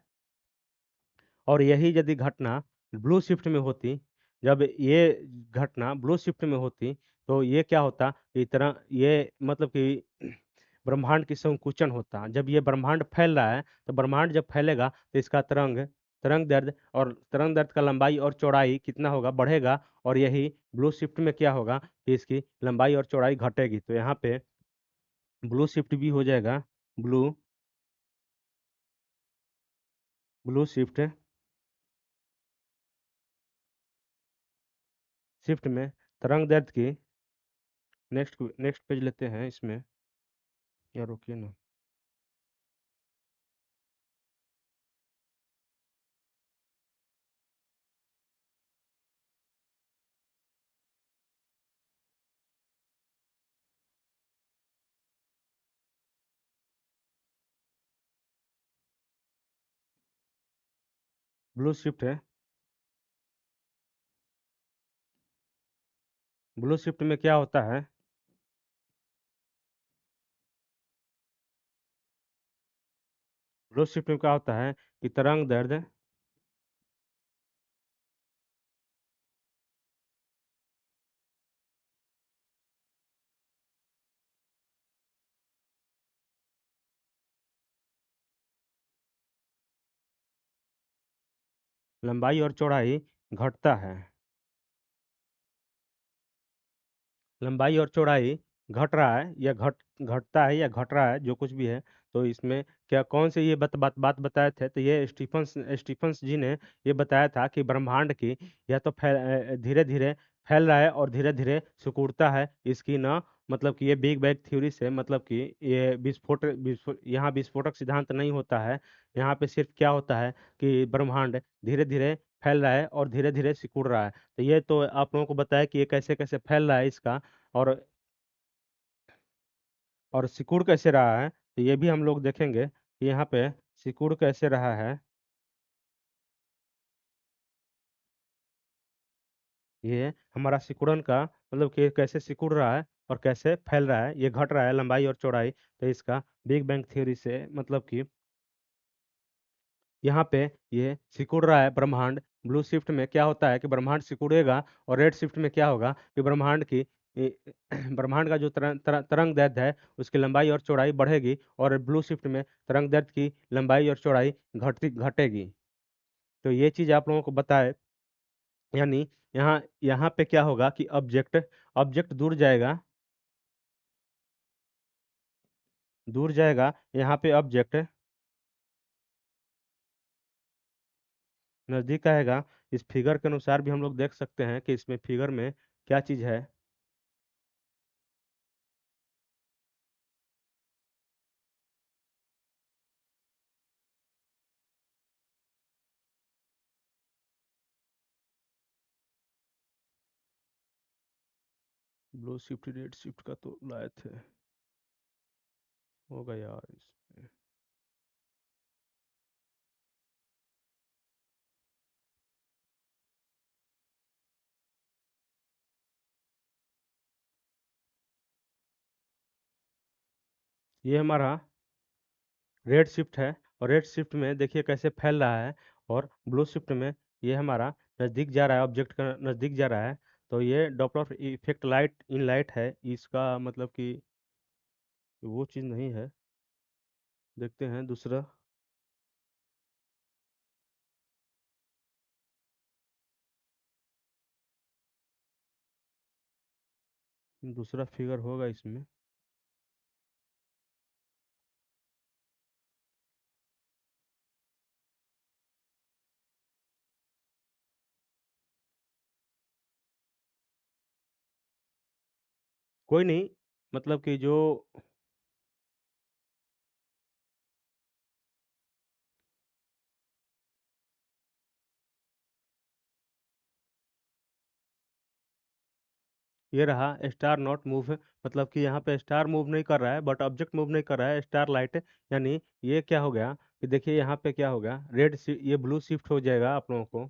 [SPEAKER 1] और यही यदि घटना ब्लू शिफ्ट में होती, जब ये घटना ब्लू शिफ्ट में होती तो ये क्या होता कि तरह ये, मतलब कि ब्रह्मांड की संकुचन होता। जब ये ब्रह्मांड फैल रहा है तो ब्रह्मांड जब फैलेगा तो इसका तरंग दैर्ध्य का लंबाई और चौड़ाई कितना होगा, बढ़ेगा। और यही ब्लू शिफ्ट में क्या होगा कि इसकी लंबाई और चौड़ाई घटेगी। तो यहाँ पे ब्लू शिफ्ट भी हो जाएगा। ब्लू ब्लू शिफ्ट में तरंग दैर्ध्य की, नेक्स्ट नेक्स्ट पेज लेते हैं इसमें। या रुकिए ना। ब्लू शिफ्ट है। ब्लू शिफ्ट में क्या होता है, ब्लू शिफ्ट में क्या होता है कि लंबाई और चौड़ाई घटता है, लंबाई और चौड़ाई घट रहा है या घटता है या घट रहा है, जो कुछ भी है। तो इसमें क्या कौन से ये बात बताए थे, तो ये स्टीफंस जी ने ये बताया था कि ब्रह्मांड की या तो धीरे धीरे फैल रहा है और धीरे धीरे सिकुड़ता है। इसकी ना मतलब कि ये बिग बैंग थ्योरी से मतलब कि ये यहाँ विस्फोटक सिद्धांत नहीं होता है। यहाँ पे सिर्फ क्या होता है कि ब्रह्मांड धीरे धीरे फैल रहा है और धीरे धीरे सिकुड़ रहा है। तो ये तो आप लोगों को बताया कि ये कैसे कैसे फैल रहा है इसका, और सिकुड़ कैसे रहा है, तो ये भी हम लोग देखेंगे कि यहाँ पे सिकुड़ कैसे रहा है। ये हमारा सिकुड़न का मतलब कि कैसे सिकुड़ रहा है और कैसे फैल रहा है, ये घट रहा है लंबाई और चौड़ाई। तो इसका बिग बैंग थ्योरी से मतलब कि यहाँ पे ये सिकुड़ रहा है ब्रह्मांड। ब्लू शिफ्ट में क्या होता है कि ब्रह्मांड सिकुड़ेगा, और रेड शिफ्ट में क्या होगा कि ब्रह्मांड की ब्रह्मांड का जो तरंग दैर्ध्य है उसकी लंबाई और चौड़ाई बढ़ेगी, और ब्लू शिफ्ट में तरंग दैर्ध्य की लंबाई और चौड़ाई घटेगी। तो ये चीज आप लोगों को बताए, यानी यहाँ यहाँ पे क्या होगा कि ऑब्जेक्ट ऑब्जेक्ट दूर जाएगा, दूर जाएगा। यहाँ पे ऑब्जेक्ट नजदीक आएगा। इस फिगर के अनुसार भी हम लोग देख सकते हैं कि इसमें फिगर में क्या चीज है। ब्लू शिफ्ट रेड शिफ्ट का तो लाए थे, होगा यार इसमें। ये हमारा रेड शिफ्ट है, और रेड शिफ्ट में देखिए कैसे फैल रहा है, और ब्लू शिफ्ट में ये हमारा नज़दीक जा रहा है, ऑब्जेक्ट का नज़दीक जा रहा है। तो ये Doppler effect light in light है, इसका मतलब कि वो चीज़ नहीं है। देखते हैं दूसरा, दूसरा फिगर होगा इसमें। कोई नहीं, मतलब कि जो ये रहा स्टार नॉट मूव, मतलब कि यहाँ पे स्टार मूव नहीं कर रहा है बट ऑब्जेक्ट मूव नहीं कर रहा है, स्टार लाइट। यानी ये क्या हो गया कि देखिए यहाँ पे क्या होगा, ये ब्लू शिफ्ट हो जाएगा आप लोगों को।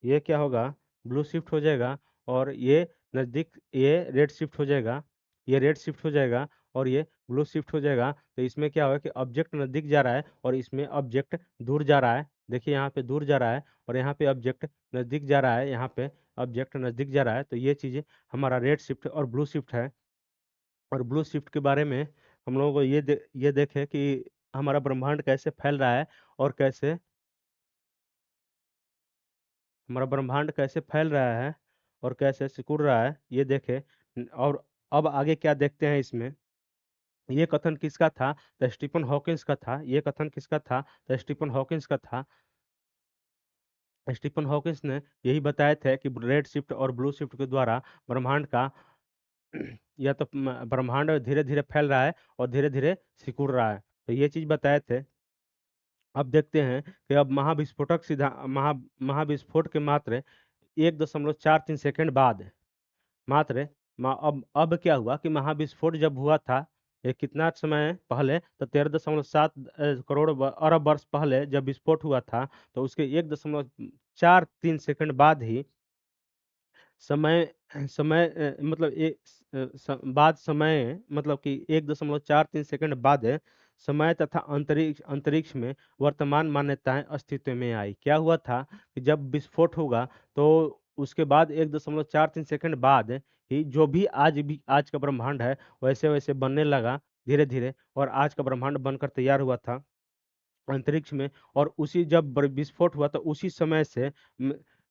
[SPEAKER 1] ये क्या होगा, ब्लू शिफ्ट हो जाएगा, और ये नज़दीक ये रेड शिफ्ट हो जाएगा, ये रेड शिफ्ट हो जाएगा, और ये ब्लू शिफ्ट हो जाएगा। तो इसमें क्या होगा कि ऑब्जेक्ट नज़दीक जा रहा है और इसमें ऑब्जेक्ट दूर जा रहा है। देखिए यहाँ पे दूर जा रहा है और यहाँ पे ऑब्जेक्ट नज़दीक जा रहा है, यहाँ पे ऑब्जेक्ट नज़दीक जा रहा है। तो ये चीज़ें हमारा रेड शिफ्ट और ब्लू शिफ्ट है। और ब्लू शिफ्ट के बारे में हम लोगों को ये देखें कि हमारा ब्रह्मांड कैसे फैल रहा है, और कैसे हमारा ब्रह्मांड कैसे फैल रहा है और कैसे सिकुड़ रहा है, ये देखें। और अब आगे क्या देखते हैं इसमें। ये कथन किसका था, तो स्टीफन हॉकिंस का था। ये कथन किसका था, तो स्टीफन हॉकिंस का था। स्टीफन हॉकिंस ने यही बताए थे कि रेड शिफ्ट और ब्लू शिफ्ट के द्वारा ब्रह्मांड का या तो ब्रह्मांड धीरे धीरे फैल रहा है और धीरे धीरे सिकुड़ रहा है। तो ये चीज बताए थे। अब देखते हैं कि अब महाविस्फोट के मात्र 1.43 सेकंड बाद, मात्र अब क्या हुआ कि महाविस्फोट जब हुआ था, ये कितना समय पहले, तो 13.7 करोड़ अरब वर्ष पहले जब विस्फोट हुआ था, तो उसके 1.43 सेकंड बाद ही समय समय मतलब बाद समय मतलब कि 1.43 सेकंड बाद समय तथा अंतरिक्ष अंतरिक्ष में वर्तमान मान्यताएं अस्तित्व में आई। क्या हुआ था कि जब विस्फोट होगा तो उसके बाद 1.43 सेकंड बाद ही जो भी आज का ब्रह्मांड है वैसे वैसे बनने लगा धीरे धीरे, और आज का ब्रह्मांड बनकर तैयार हुआ था अंतरिक्ष में। और उसी जब विस्फोट हुआ तो उसी समय से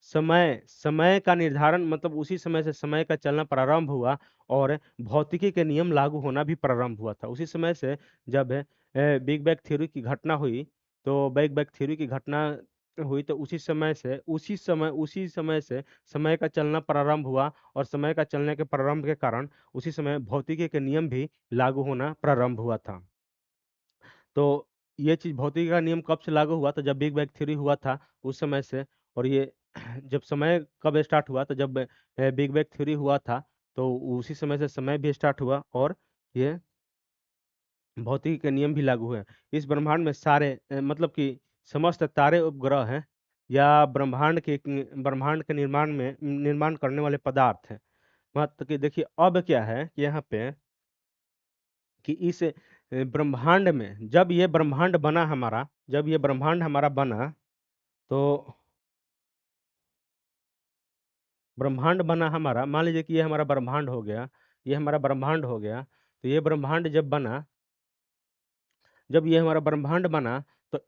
[SPEAKER 1] समय समय का निर्धारण मतलब उसी समय से समय का चलना प्रारंभ हुआ और भौतिकी के नियम लागू होना भी प्रारंभ हुआ था उसी समय से। जब बिग बैंग थ्योरी की घटना हुई, तो बिग बैंग थ्योरी की घटना हुई तो उसी समय से समय का चलना प्रारंभ हुआ और समय का चलने के प्रारंभ के कारण उसी समय भौतिकी के नियम भी लागू होना प्रारंभ हुआ था। तो ये चीज भौतिकी का नियम कब से लागू हुआ? तो जब बिग बैंग थ्योरी हुआ था उस समय से। और ये जब समय कब स्टार्ट हुआ? तो जब बिग बैंग थ्योरी हुआ था, तो उसी समय से समय भी स्टार्ट हुआ और ये भौतिकी के नियम भी लागू हुए। इस ब्रह्मांड में सारे मतलब कि समस्त तारे उपग्रह हैं या ब्रह्मांड के निर्माण करने वाले पदार्थ हैं। मतलब कि देखिए अब क्या है कि यहाँ पे कि इस ब्रह्मांड में जब ये ब्रह्मांड हमारा बना, तो ब्रह्मांड बना हमारा, मान लीजिए कि ये हमारा ब्रह्मांड हो गया, ये हमारा ब्रह्मांड हो गया। तो ये ब्रह्मांड जब ये हमारा ब्रह्मांड बना, तो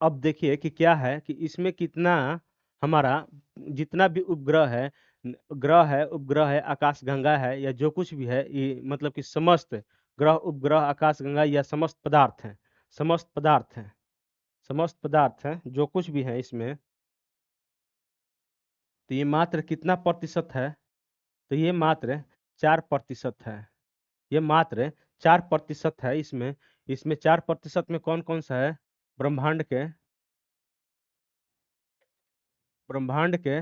[SPEAKER 1] अब देखिए कि क्या है कि इसमें कितना हमारा जितना भी उपग्रह है, उपग्रह है, आकाशगंगा है या जो कुछ भी है, ये मतलब कि समस्त ग्रह उपग्रह आकाशगंगा या समस्त पदार्थ हैं समस्त पदार्थ हैं जो कुछ भी है इसमें। तो ये मात्र कितना प्रतिशत है? तो ये मात्र 4% है। ये मात्र 4% है इसमें। इसमें 4% में कौन कौन सा है? ब्रह्मांड के ब्रह्मांड के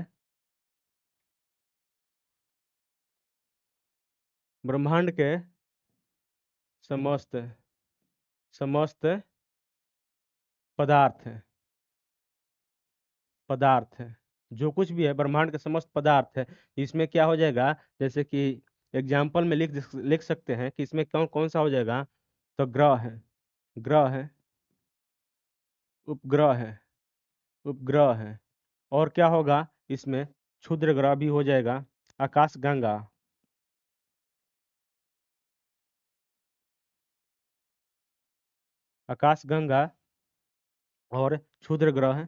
[SPEAKER 1] ब्रह्मांड के समस्त समस्त पदार्थ है पदार्थ है जो कुछ भी है ब्रह्मांड के समस्त पदार्थ है। इसमें क्या हो जाएगा? जैसे कि एग्जाम्पल में लिख लिख सकते हैं कि इसमें कौन कौन सा हो जाएगा। तो ग्रह है, उपग्रह है उपग्रह है। और क्या होगा इसमें? क्षुद्र ग्रह भी हो जाएगा, आकाशगंगा आकाशगंगा और क्षुद्र ग्रह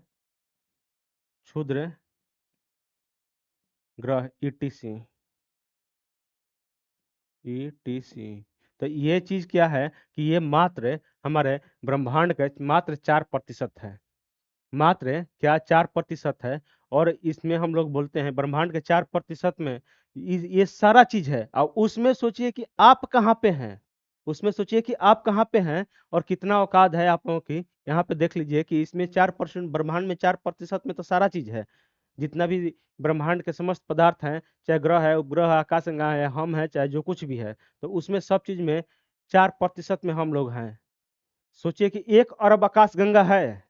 [SPEAKER 1] ETC। तो ये चीज क्या है कि ये मात्र हमारे ब्रह्मांड का मात्र 4% है। मात्र क्या 4% है। और इसमें हम लोग बोलते हैं ब्रह्मांड के 4% में ये सारा चीज है। और उसमें सोचिए कि आप कहाँ पे हैं। उसमें सोचिए कि आप कहाँ पे हैं और कितना औकात है आप लोगों की। यहाँ पे देख लीजिए कि इसमें 4%, ब्रह्मांड में 4% में तो सारा चीज है। जितना भी ब्रह्मांड के समस्त पदार्थ हैं, चाहे ग्रह है, उपग्रह है, आकाशगंगा है, हम है, चाहे जो कुछ भी है, तो उसमें सब चीज में 4% में हम लोग हैं। सोचिए कि 1 अरब आकाशगंगा है।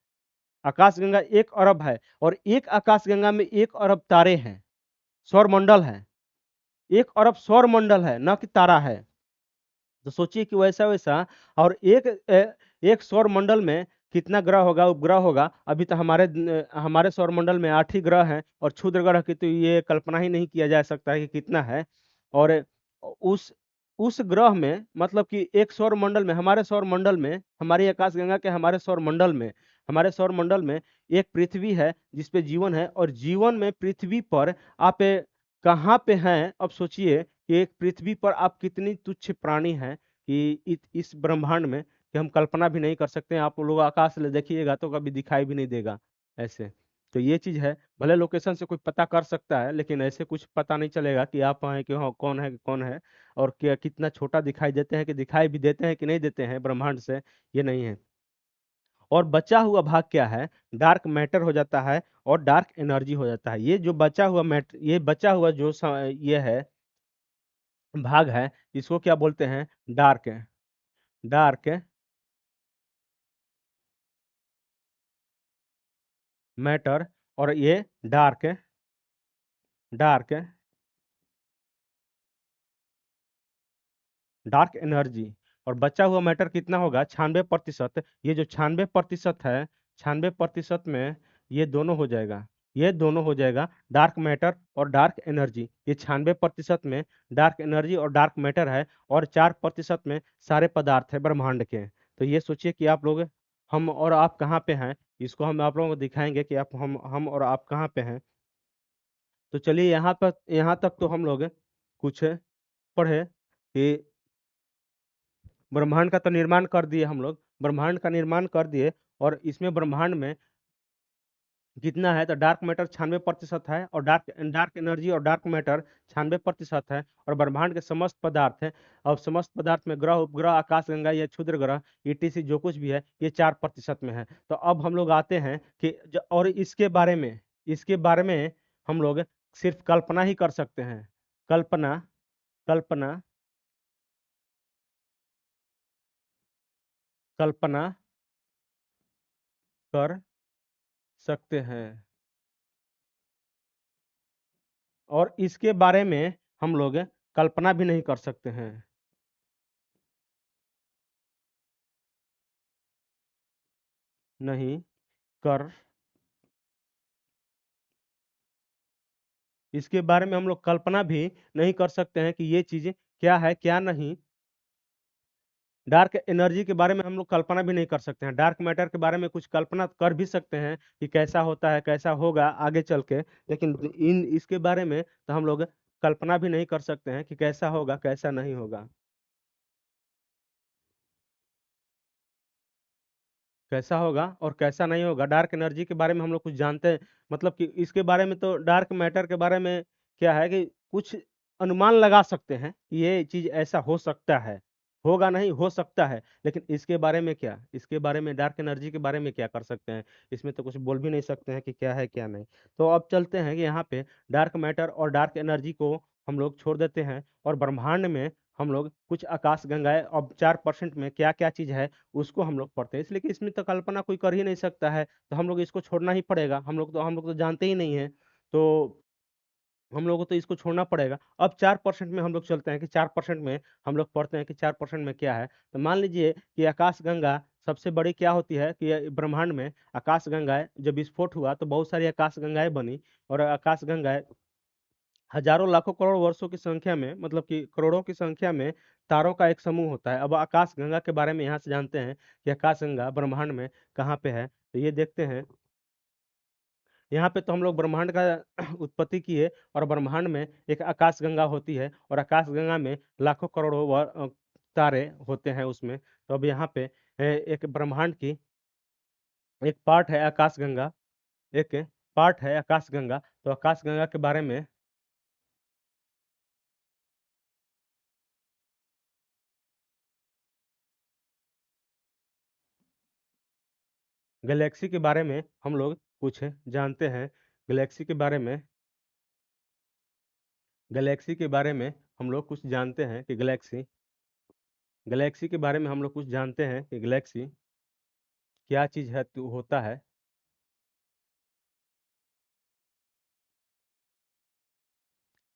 [SPEAKER 1] आकाशगंगा 1 अरब है और एक आकाशगंगा में 1 अरब तारे हैं, सौर मंडल है। 1 अरब सौर मंडल है, न कि तारा है। तो सोचिए कि वैसा वैसा। और एक सौर मंडल में कितना ग्रह होगा, उपग्रह होगा। अभी तो हमारे सौर मंडल में 8 ही ग्रह हैं और क्षुद्र ग्रह की तो ये कल्पना ही नहीं किया जा सकता है कि कितना है। और उस उस ग्रह में मतलब कि एक सौर मंडल में, हमारे सौर मंडल में, हमारी आकाशगंगा के हमारे सौर मंडल में एक पृथ्वी है जिसपे जीवन है। और जीवन में पृथ्वी पर आप कहाँ पे हैं? अब सोचिए कि एक पृथ्वी पर आप कितनी तुच्छ प्राणी हैं कि इस ब्रह्मांड में कि हम कल्पना भी नहीं कर सकते हैं। आप लोग आकाश से देखिएगा तो कभी दिखाई भी नहीं देगा ऐसे। तो ये चीज है, भले लोकेशन से कोई पता कर सकता है लेकिन ऐसे कुछ पता नहीं चलेगा कि आप हैं कि हाँ कौन है कि कौन है। और क्या कितना छोटा दिखाई देते हैं, कि दिखाई भी देते हैं कि नहीं देते हैं ब्रह्मांड से, ये नहीं है। और बचा हुआ भाग क्या है? डार्क मैटर हो जाता है और डार्क एनर्जी हो जाता है। ये बचा हुआ ये है भाग है, इसको क्या बोलते हैं? Dark dark matter. और ये डार्क डार्क एनर्जी। और बचा हुआ मैटर कितना होगा? 96%। ये जो 96% है, 96% में ये दोनों हो जाएगा। ये दोनों हो जाएगा, डार्क मैटर और डार्क एनर्जी। ये 96% में डार्क एनर्जी और डार्क मैटर है। और 4% में सारे पदार्थ है ब्रह्मांड के। तो ये सोचिए कि आप लोग, हम और आप कहाँ पे हैं। इसको हम आप लोगों को दिखाएंगे कि आप हम और आप कहाँ पे हैं। तो चलिए यहाँ तक तो हम लोग कुछ पढ़े कि ब्रह्मांड का तो निर्माण कर दिए हम लोग, ब्रह्मांड का निर्माण कर दिए। और इसमें ब्रह्मांड में कितना है, तो डार्क मैटर 96% है, और डार्क डार्क एनर्जी और डार्क मैटर 96% है। और ब्रह्मांड के समस्त पदार्थ है, और समस्त पदार्थ में ग्रह उपग्रह आकाश गंगा या क्षुद्र ग्रह ईटीसी जो कुछ भी है ये 4% में है। तो अब हम लोग आते हैं कि और इसके बारे में हम लोग सिर्फ कल्पना ही कर सकते हैं। कल्पना कल्पना कल्पना कर सकते हैं, और इसके बारे में हम लोग कल्पना भी नहीं कर सकते हैं। नहीं कर इसके बारे में हम लोग कल्पना भी नहीं कर सकते हैं कि ये चीज क्या है क्या नहीं। डार्क एनर्जी के बारे में हम लोग कल्पना भी नहीं कर सकते हैं, डार्क मैटर के बारे में कुछ कल्पना कर भी सकते हैं कि कैसा होता है कैसा होगा आगे चल के, लेकिन इन इसके बारे में तो हम लोग कल्पना भी नहीं कर सकते हैं कि कैसा होगा कैसा नहीं होगा। कैसा होगा और कैसा नहीं होगा, डार्क एनर्जी के बारे में हम लोग कुछ जानते हैं, मतलब कि इसके बारे में तो डार्क मैटर के बारे में क्या है कि कुछ अनुमान लगा सकते हैं कि ये चीज ऐसा हो सकता है, होगा नहीं हो सकता है, लेकिन इसके बारे में क्या, इसके बारे में डार्क एनर्जी के बारे में क्या कर सकते हैं, इसमें तो कुछ बोल भी नहीं सकते हैं कि क्या है क्या नहीं। तो अब चलते हैं कि यहाँ पे डार्क मैटर और डार्क एनर्जी को हम लोग छोड़ देते हैं, और ब्रह्मांड में हम लोग कुछ आकाश गंगाएं अब 4% में क्या क्या चीज है उसको हम लोग पढ़ते हैं, इसलिए कि इसमें तो कल्पना कोई कर ही नहीं सकता है, तो हम लोग इसको छोड़ना ही पड़ेगा, हम लोग तो जानते ही नहीं है। तो हम लोग को तो इसको छोड़ना पड़ेगा। अब 4% में हम लोग चलते हैं कि 4% में हम लोग पढ़ते हैं कि 4% में क्या है। तो मान लीजिए कि आकाश गंगा सबसे बड़ी क्या होती है कि ये ब्रह्मांड में आकाश गंगाएं जब विस्फोट हुआ तो बहुत सारी आकाश गंगाएं बनी, और आकाश गंगाएं हजारों लाखों करोड़ वर्षों की संख्या में, मतलब कि करोड़ों की संख्या में तारों का एक समूह होता है। अब आकाश गंगा के बारे में यहाँ से जानते हैं कि आकाश गंगा ब्रह्मांड में कहाँ पे है, तो ये देखते हैं। यहाँ पे तो हम लोग ब्रह्मांड का उत्पत्ति किए, और ब्रह्मांड में एक आकाश गंगा होती है, और आकाश गंगा में लाखों करोड़ों तारे होते हैं उसमें। तो अब यहाँ पे एक ब्रह्मांड की एक पार्ट है आकाश गंगा, एक पार्ट है आकाश गंगा। तो आकाश गंगा के बारे में, गैलेक्सी के बारे में हम लोग कुछ जानते हैं। गैलेक्सी के बारे में गैलेक्सी के बारे में हम लोग कुछ जानते हैं कि गैलेक्सी के बारे में हम लोग कुछ जानते हैं कि गैलेक्सी क्या चीज है तो होता है।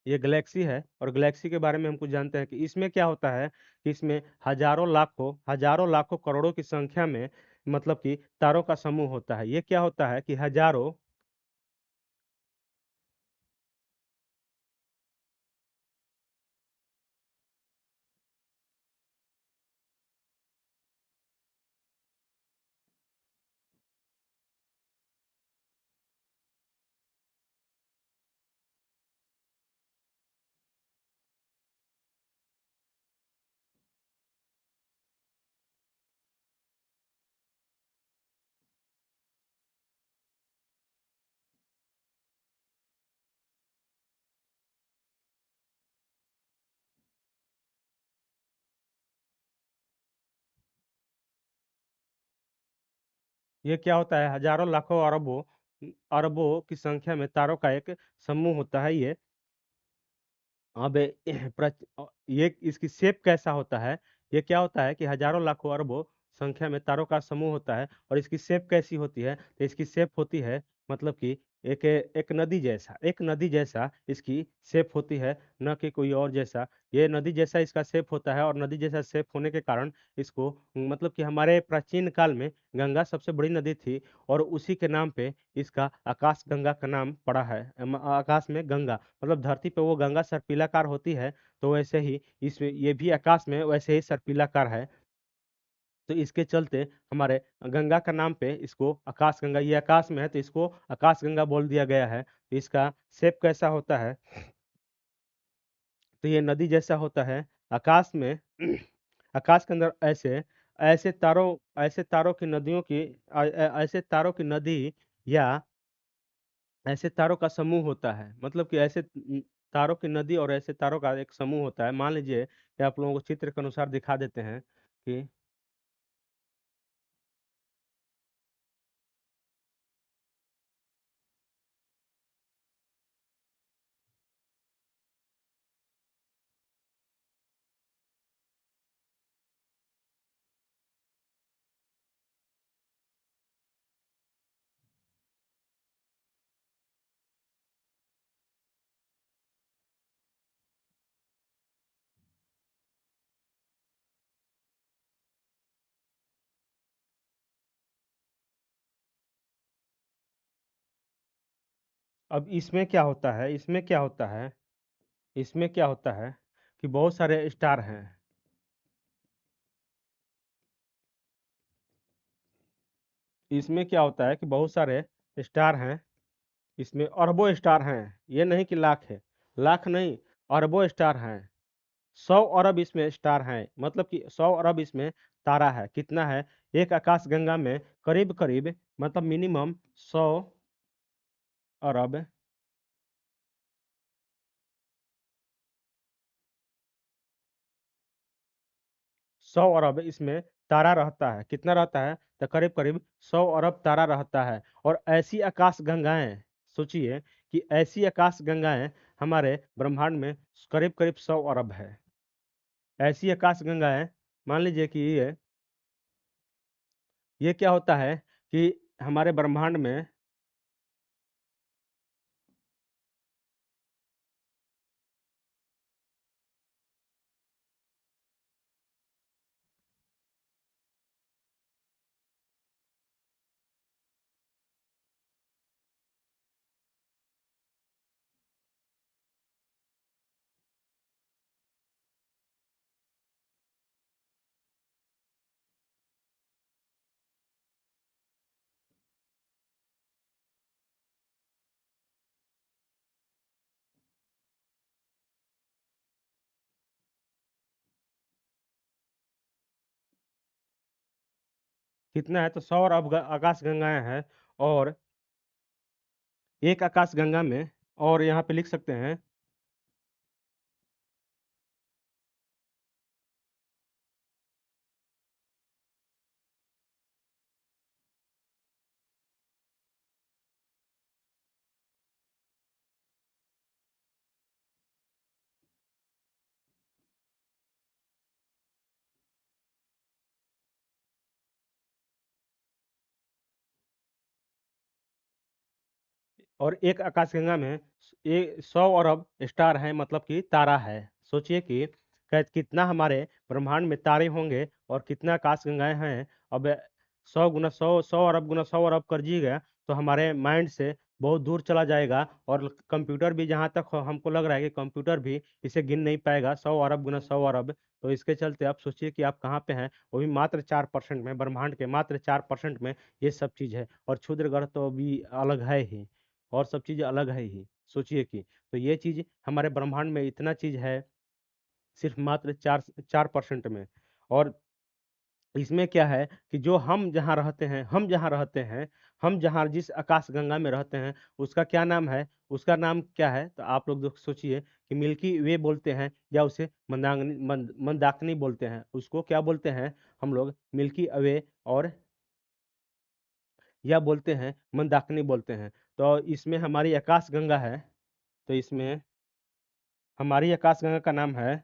[SPEAKER 1] ये गैलेक्सी है, और गैलेक्सी के बारे में हम कुछ जानते हैं कि इसमें क्या होता है कि इसमें हजारों लाखों करोड़ों की संख्या में, मतलब कि तारों का समूह होता है। ये क्या होता है कि हजारों ये क्या होता है, हजारों लाखों अरबों अरबों की संख्या में तारों का एक समूह होता है ये। अब ये इसकी शेप कैसा होता है, ये क्या होता है कि हजारों लाखों अरबों संख्या में तारों का समूह होता है, और इसकी शेप कैसी होती है, तो इसकी शेप होती है, मतलब कि एक नदी जैसा इसकी शेप होती है, न कि कोई और जैसा। ये नदी जैसा इसका शेप होता है, और नदी जैसा शेप होने के कारण इसको, मतलब कि हमारे प्राचीन काल में गंगा सबसे बड़ी नदी थी, और उसी के नाम पे इसका आकाश गंगा का नाम पड़ा है। आकाश में गंगा, मतलब धरती पे वो गंगा सर्पिलाकार होती है, तो वैसे ही इसमें ये भी आकाश में वैसे ही सर्पिलाकार है। तो इसके चलते हमारे गंगा का नाम पे इसको आकाश गंगा, ये आकाश में है तो इसको आकाश गंगा बोल दिया गया है। तो इसका शेप कैसा होता है, तो ये नदी जैसा होता है आकाश में। आकाश के अंदर ऐसे ऐसे तारों की नदियों की ऐसे तारों की नदी या ऐसे तारों का समूह होता है, मतलब कि ऐसे तारों की नदी और ऐसे तारों का एक समूह होता है। मान लीजिए कि आप लोगों को चित्र के अनुसार दिखा देते हैं कि अब इसमें क्या होता है, इसमें क्या होता है कि बहुत सारे स्टार हैं। इसमें क्या होता है कि बहुत सारे स्टार हैं, इसमें अरबों स्टार हैं। ये नहीं कि लाख है, लाख नहीं, अरबों स्टार हैं। 100 अरब इसमें स्टार हैं, मतलब कि 100 अरब इसमें तारा है। कितना है, एक आकाश गंगा में करीब करीब, मतलब मिनिमम 100 अरब, 100 अरब इसमें तारा रहता है। कितना रहता है, तो करीब करीब 100 अरब तारा रहता है। और ऐसी आकाश गंगाएं, सोचिए कि ऐसी आकाश गंगाएं हमारे ब्रह्मांड में करीब करीब 100 अरब है। ऐसी आकाश गंगाएं, मान लीजिए कि ये क्या होता है कि हमारे ब्रह्मांड में कितना है, तो 100 अरब आकाश गंगाएं हैं। और एक आकाश गंगा में, और यहाँ पे लिख सकते हैं, और एक आकाशगंगा में 100 अरब स्टार है, मतलब कि तारा है। सोचिए कि कितना हमारे ब्रह्मांड में तारे होंगे और कितना आकाशगंगाएं हैं। अब 100 गुना 100, 100 अरब गुना 100 अरब कर दीजिएगा तो हमारे माइंड से बहुत दूर चला जाएगा। और कंप्यूटर भी, जहाँ तक हमको लग रहा है कि कंप्यूटर भी इसे गिन नहीं पाएगा, 100 अरब गुना 100 अरब। तो इसके चलते आप सोचिए कि आप कहाँ पे हैं, वो भी मात्र 4% में, ब्रह्मांड के मात्र 4% में ये सब चीज़ है। और क्षुद्र ग्रह तो अभी अलग है ही, और सब चीज़ अलग है ही। सोचिए कि तो ये चीज़ हमारे ब्रह्मांड में इतना चीज़ है, सिर्फ मात्र 4% में। और इसमें क्या है कि जो हम जहाँ जिस आकाश गंगा में रहते हैं, उसका क्या नाम है, उसका नाम क्या है, तो आप लोग सोचिए कि मिल्की वे बोलते हैं, या उसे मंदाकिनी बोलते हैं। उसको क्या बोलते हैं हम लोग, मिल्की वे, और या बोलते हैं मंदाकिनी बोलते हैं। तो इसमें हमारी आकाश गंगा है, तो इसमें हमारी आकाशगंगा का नाम है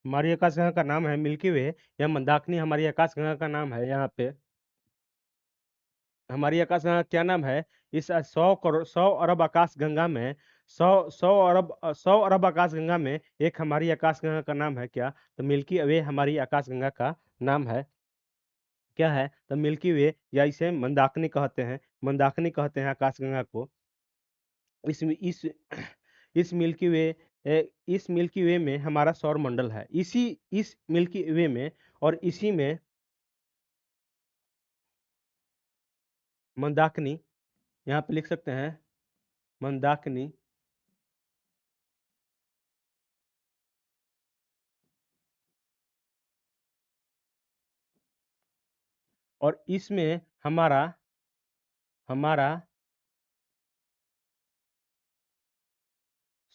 [SPEAKER 1] हमारी आकाशगंगा का नाम है मिल्की वे या मंदाकिनी, हमारी आकाशगंगा का नाम है यहाँ पे। हमारी आकाशगंगा का क्या नाम है? इस 100 करोड़ 100 अरब आकाशगंगा में, 100 अरब आकाशगंगा में एक हमारी आकाशगंगा का नाम है क्या? तो मिल्की वे हमारी आकाशगंगा का नाम है। क्या है? तो मिल्की वे, या इसे मंदाकिनी कहते हैं, मंदाकिनी कहते हैं आकाशगंगा को। इस इस मिल्की वे इस मिल्की वे में हमारा सौर मंडल है, इस मिल्की वे में, और इसी में मंदाकिनी, यहाँ पे लिख सकते हैं मंदाकिनी। और इसमें हमारा हमारा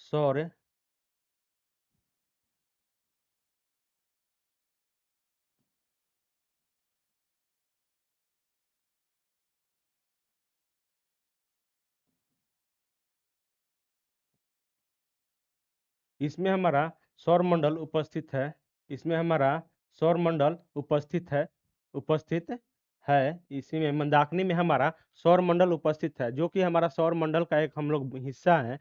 [SPEAKER 1] सौर, इसमें हमारा सौर मंडल उपस्थित है, इसमें हमारा सौर मंडल उपस्थित है। इसी में मंदाकिनी में हमारा सौर मंडल उपस्थित है, जो कि हमारा सौर मंडल का एक हम लोग हिस्सा है।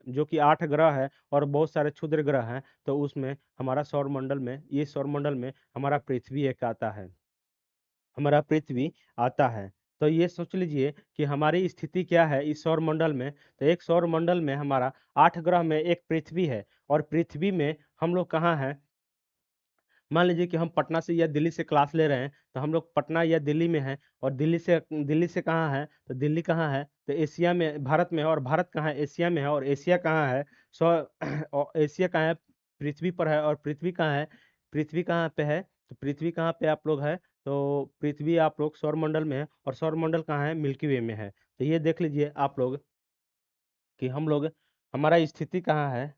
[SPEAKER 1] जो कि 8 ग्रह है और बहुत सारे क्षुद्र ग्रह हैं। तो उसमें हमारा सौर मंडल में, ये सौर मंडल में हमारा पृथ्वी एक आता है, हमारा पृथ्वी आता है। तो ये सोच लीजिए कि हमारी स्थिति क्या है इस सौर मंडल में। तो एक सौर मंडल में हमारा 8 ग्रह में एक पृथ्वी है, और पृथ्वी में हम लोग कहाँ हैं? मान लीजिए कि हम पटना से या दिल्ली से क्लास ले रहे हैं, तो हम लोग पटना या दिल्ली में हैं। और दिल्ली से कहाँ है? तो दिल्ली कहाँ है? तो एशिया में, भारत में है। और भारत कहाँ है? एशिया में है। और एशिया कहाँ है? सौ और एशिया कहाँ है? पृथ्वी पर है। और पृथ्वी कहाँ है? पृथ्वी कहाँ पे है? तो पृथ्वी कहाँ पे आप लोग है? तो पृथ्वी आप लोग सौर मंडल में है, और सौर मंडल कहाँ है? मिल्की वे में है। तो ये देख लीजिए आप लोग कि हम लोग, हमारा स्थिति कहाँ है?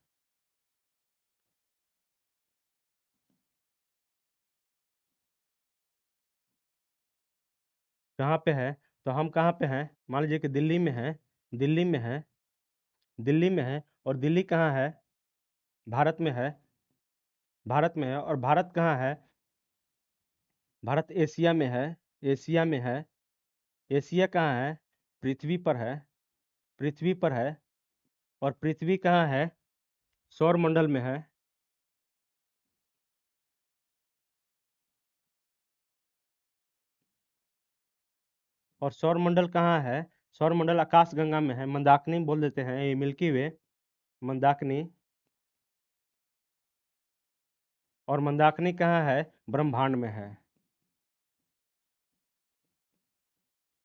[SPEAKER 1] कहाँ पे है? तो हम कहाँ पे हैं? मान लीजिए कि दिल्ली में है, दिल्ली में है, दिल्ली में है। और दिल्ली कहाँ है? भारत में है, भारत में है। और भारत कहाँ है? भारत एशिया में है, एशिया में है। एशिया कहाँ है? पृथ्वी पर है, पृथ्वी पर है। और पृथ्वी कहाँ है? सौर मंडल में है। और सौर मंडल कहाँ है? सौर मंडल आकाश गंगा में है, मंदाकिनी बोल देते हैं, ये मिल्की वे, मंदाकिनी। और मंदाकिनी कहाँ है? ब्रह्मांड में है।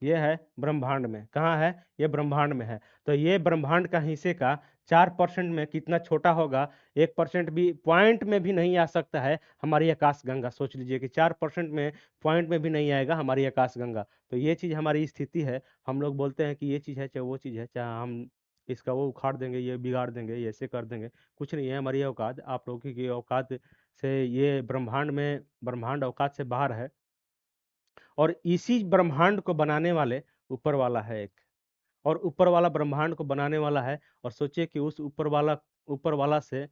[SPEAKER 1] ये है ब्रह्मांड में। कहाँ है? ये ब्रह्मांड में है। तो ये ब्रह्मांड का हिस्से का 4% में कितना छोटा होगा? 1% भी, पॉइंट में भी नहीं आ सकता है हमारी आकाश गंगा। सोच लीजिए कि 4% में, पॉइंट में भी नहीं आएगा हमारी आकाश गंगा। तो ये चीज़ हमारी स्थिति है। हम लोग बोलते हैं कि ये चीज़ है, चाहे वो चीज़ है, चाहे हम इसका वो उखाड़ देंगे, ये बिगाड़ देंगे, ये ऐसे कर देंगे। कुछ नहीं है हमारी औकात, आप लोगों की औकात से ये ब्रह्मांड में, ब्रह्मांड औकात से बाहर है। और इसी ब्रह्मांड को बनाने वाले ऊपर वाला है एक, और ऊपर वाला ब्रह्मांड को बनाने वाला है। और सोचिए कि उस ऊपर वाला से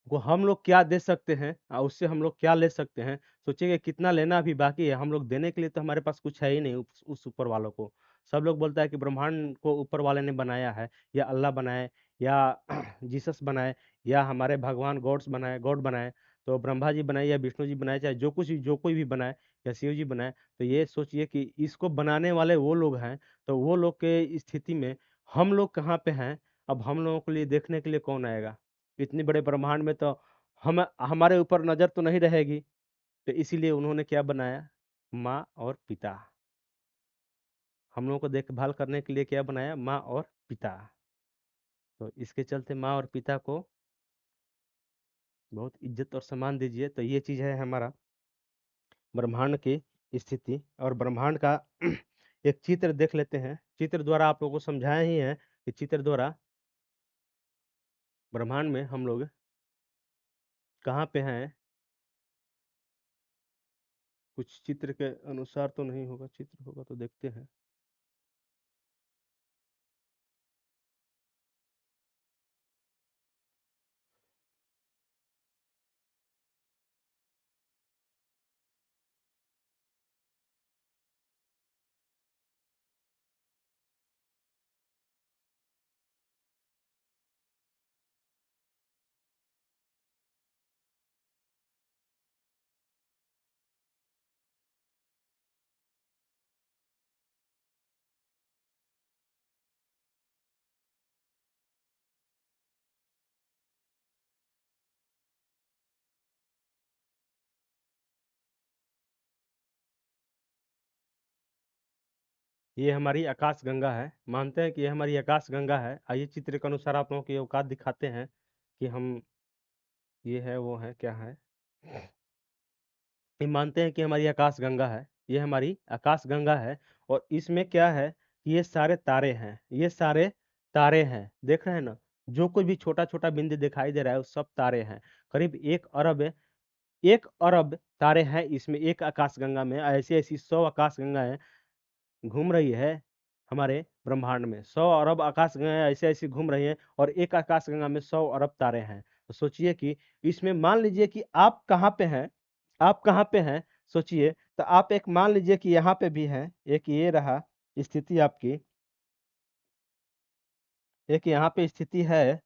[SPEAKER 1] को हम लोग क्या दे सकते हैं, और उससे हम लोग क्या ले सकते हैं। सोचिए कि कितना लेना अभी बाकी है। हम लोग देने के लिए तो हमारे पास कुछ है ही नहीं उस ऊपर वालों को। सब लोग बोलता है कि ब्रह्मांड को ऊपर वाले ने बनाया है, या अल्लाह बनाए, या जीसस बनाए, या हमारे भगवान गॉड बनाए। तो ब्रह्मा जी बनाए या विष्णु जी बनाए, चाहे जो कोई भी बनाए, या शिव जी बनाए। तो ये सोचिए कि इसको बनाने वाले वो लोग हैं। तो वो लोग के स्थिति में हम लोग कहाँ पे हैं? अब हम लोगों के लिए देखने के लिए कौन आएगा? इतनी बड़े ब्रह्मांड में तो हम, हमारे ऊपर नजर तो नहीं रहेगी। तो इसीलिए उन्होंने क्या बनाया? माँ और पिता। हम लोगों को देखभाल करने के लिए क्या बनाया? माँ और पिता। तो इसके चलते माँ और पिता को बहुत इज्जत और सम्मान दीजिए। तो ये चीज़ है हमारा ब्रह्मांड की स्थिति। और ब्रह्मांड का एक चित्र देख लेते हैं। चित्र द्वारा आप लोगों को समझाया ही है कि चित्र द्वारा ब्रह्मांड में हम लोग कहाँ पे हैं। कुछ चित्र के अनुसार तो नहीं होगा, चित्र होगा तो देखते हैं। ये हमारी आकाश गंगा है, मानते हैं कि ये हमारी आकाश गंगा है। आइए चित्र के अनुसार आप लोगों की औकात दिखाते हैं कि हम, ये है वो है क्या है। ये मानते हैं कि हमारी आकाश गंगा है, ये हमारी आकाश गंगा है। और इसमें क्या है कि ये सारे तारे हैं, ये सारे तारे हैं, देख रहे हैं ना। जो कुछ भी छोटा छोटा बिंदु दिखाई दे रहा है वो सब तारे हैं। करीब 1 अरब, 1 अरब तारे हैं इसमें, एक आकाश गंगा में। ऐसी ऐसी 100 आकाश गंगाएं घूम रही है हमारे ब्रह्मांड में। 100 अरब आकाश गंगाएं ऐसे ऐसे घूम रही हैं, और एक आकाश गंगा में 100 अरब तारे हैं। तो सोचिए कि इसमें मान लीजिए कि आप कहाँ पे हैं, आप कहाँ पे हैं, सोचिए। तो आप एक मान लीजिए कि यहाँ पे भी हैं, एक ये रहा स्थिति आपकी, एक यहाँ पे स्थिति है।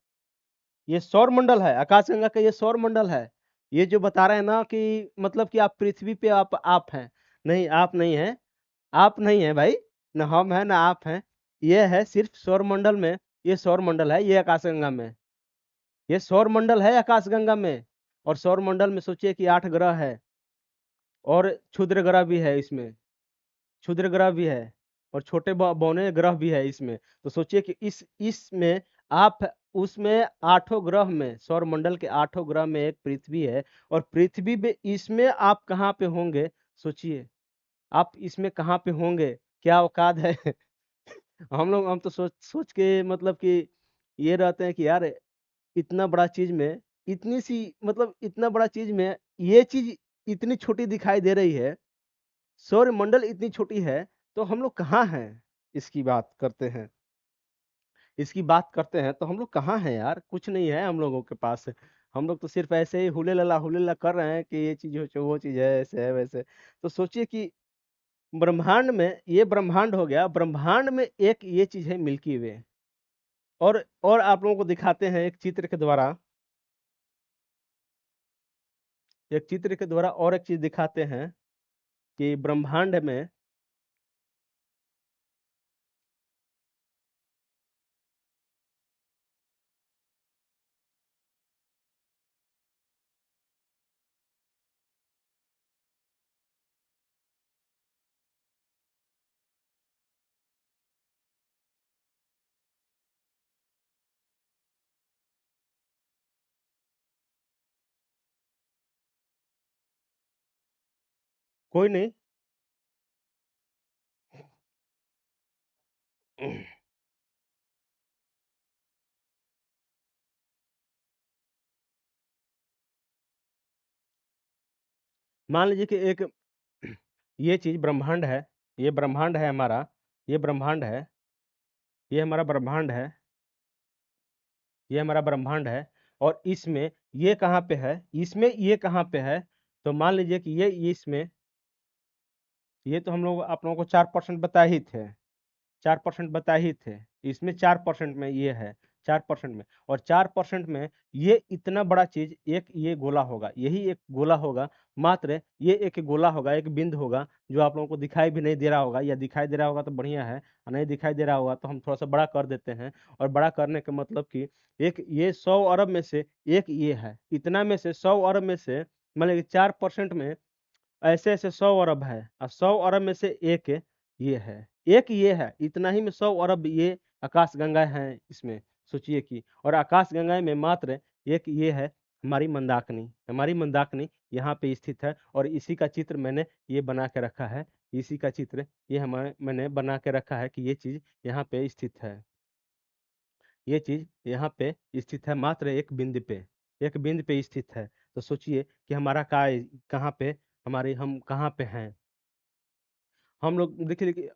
[SPEAKER 1] ये सौर मंडल है, आकाशगंगा का ये सौर मंडल है। ये जो बता रहे हैं ना कि मतलब कि आप पृथ्वी पे आप हैं, नहीं आप नहीं हैं, आप नहीं हैं भाई, ना हम हैं ना आप हैं। ये है सिर्फ सौर मंडल में, ये सौर मंडल है, ये आकाशगंगा में, ये सौर मंडल है आकाशगंगा में। और सौर मंडल में सोचिए कि 8 ग्रह है, और क्षुद्र ग्रह भी है इसमें, क्षुद्र ग्रह भी है, और छोटे बौने ग्रह भी है इसमें। तो सोचिए कि इस इसमें आप, उसमें 8 ग्रह में, सौर मंडल के 8 ग्रह में एक पृथ्वी है। और पृथ्वी पे इसमें आप कहाँ पे होंगे, सोचिए आप इसमें कहाँ पे होंगे, क्या औकात है। हम तो सोच सोच के मतलब कि ये रहते हैं कि यार इतना बड़ा चीज में, इतनी सी मतलब इतना बड़ा चीज में ये चीज इतनी छोटी दिखाई दे रही है, सौर मंडल इतनी छोटी है। तो हम लोग कहाँ हैं, इसकी बात करते हैं, इसकी बात करते हैं तो हम लोग कहाँ हैं यार, कुछ नहीं है हम लोगों के पास। हम लोग तो सिर्फ ऐसे ही हुले लला कर रहे हैं कि ये चीज हो, वो चीज है, ऐसे है वैसे। तो सोचिए कि ब्रह्मांड में, ये ब्रह्मांड हो गया, ब्रह्मांड में एक ये चीज है मिल्की वे। और आप लोगों को दिखाते हैं एक चित्र के द्वारा, एक चित्र के द्वारा और एक चीज दिखाते हैं कि ब्रह्मांड में, कोई नहीं। मान लीजिए कि एक ये चीज ब्रह्मांड है, ये ब्रह्मांड है हमारा, ये ब्रह्मांड है, ये हमारा ब्रह्मांड है, ये हमारा ब्रह्मांड है। और इसमें ये कहाँ पे है, इसमें ये कहाँ पे है। तो मान लीजिए कि ये इसमें, ये तो हम लोग आप लोगों को 4% बताए ही थे, 4% बताए ही थे। इसमें 4% में ये है, 4% में। और 4% में ये इतना बड़ा चीज, एक ये गोला होगा, यही एक गोला होगा, मात्र ये एक गोला होगा, एक बिंदु होगा, जो आप लोगों को दिखाई भी नहीं दे रहा होगा, या दिखाई दे रहा होगा तो बढ़िया है, और नहीं दिखाई दे रहा होगा तो हम थोड़ा सा बड़ा कर देते हैं। और बड़ा करने का मतलब कि एक ये 100 अरब में से एक ये है, इतना में से 100 अरब में से, मतलब 4% में ऐसे ऐसे 100 अरब है, और 100 अरब में से एक ये है, एक ये है, इतना ही में 100 अरब ये आकाश गंगाएं हैं इसमें। सोचिए कि, और आकाश गंगाएं में मात्र एक ये है, हमारी मंदाकिनी, हमारी मंदाकिनी यहाँ पे स्थित है। और इसी का चित्र मैंने ये बना के रखा है, इसी का चित्र ये हमारे मैंने बना के रखा है कि ये चीज यहाँ पे स्थित है, ये चीज यहाँ पे स्थित है, मात्र एक बिंदु पे, एक बिंदु पे स्थित है। तो सोचिए कि हमारा कहाँ पे, हमारे हम कहाँ पे हैं। हम लोग देखिए देखिए,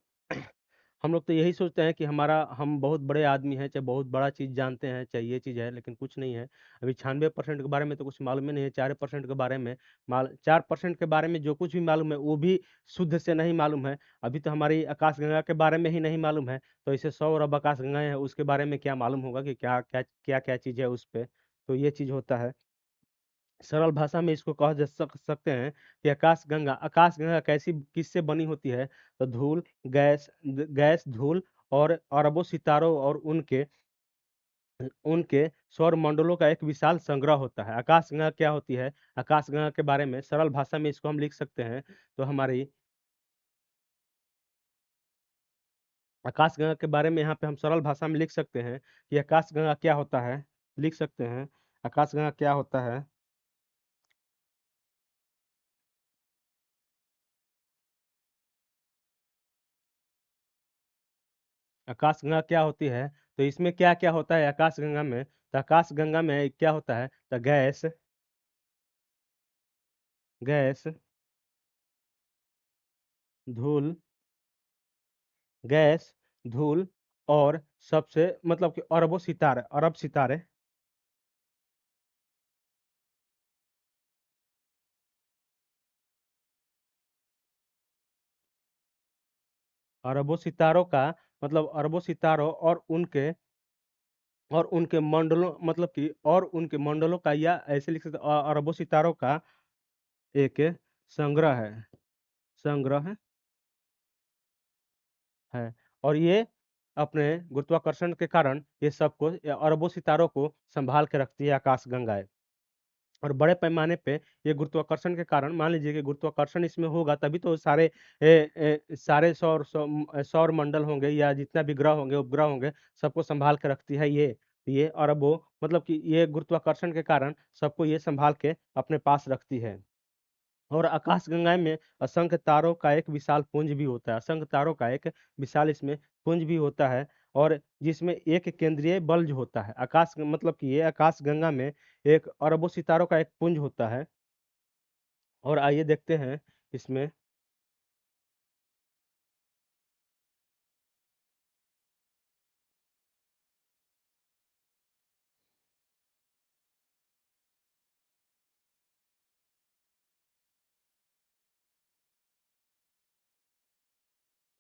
[SPEAKER 1] हम लोग तो यही सोचते हैं कि हमारा, हम बहुत बड़े आदमी हैं, चाहे बहुत बड़ा चीज जानते हैं, चाहे ये चीज है, लेकिन कुछ नहीं है। अभी 96% के बारे में तो कुछ मालूम ही नहीं है, 4% के बारे में 4% के बारे में जो कुछ भी मालूम है वो भी शुद्ध से नहीं मालूम है। अभी तो हमारी आकाशगंगा के बारे में ही नहीं मालूम है, तो इसे 100 अरब आकाशगंगाएं हैं, उसके बारे में क्या मालूम होगा कि क्या क्या क्या क्या चीज है उस पे। तो ये चीज होता है। सरल भाषा में इसको कह सकते हैं कि आकाश गंगा कैसी, किससे बनी होती है। तो धूल, गैस धूल, और अरबों सितारों और उनके उनके सौर मंडलों का एक विशाल संग्रह होता है। आकाशगंगा क्या होती है, आकाशगंगा के बारे में सरल भाषा में इसको हम लिख सकते हैं। तो हमारी आकाशगंगा के बारे में यहाँ पे हम सरल भाषा में लिख सकते हैं कि आकाशगंगा क्या होता है। लिख सकते हैं आकाशगंगा क्या होता है। आकाशगंगा क्या होती है, तो इसमें क्या क्या होता है आकाशगंगा में। तो आकाशगंगा में क्या होता है, तो गैस, गैस, धूल, गैस, धूल, और सबसे मतलब कि अरबों सितारे, अरब सितारे, अरबों सितारों का मतलब अरबों सितारों और उनके मंडलों मतलब कि और उनके मंडलों का, या ऐसे लिख सकते हैं, अरबों सितारों का एक संग्रह है, संग्रह है। और ये अपने गुरुत्वाकर्षण के कारण ये सबको, ये अरबों सितारों को संभाल के रखती है आकाशगंगाएं। और बड़े पैमाने पे ये गुरुत्वाकर्षण के कारण, मान लीजिए कि गुरुत्वाकर्षण इसमें होगा तभी तो सारे सारे सौर मंडल होंगे या जितना भी ग्रह होंगे उपग्रह होंगे सबको संभाल के रखती है ये अरबों मतलब कि ये गुरुत्वाकर्षण के कारण सबको ये संभाल के अपने पास रखती है। और आकाशगंगा में असंख्य तारों का एक विशाल पुंज भी होता है, असंख्य तारों का एक विशाल इसमें पुंज भी होता है। और जिसमें एक केंद्रीय बल्ब होता है, आकाश मतलब कि ये आकाशगंगा में एक अरबों सितारों का एक पुंज होता है। और आइए देखते हैं इसमें।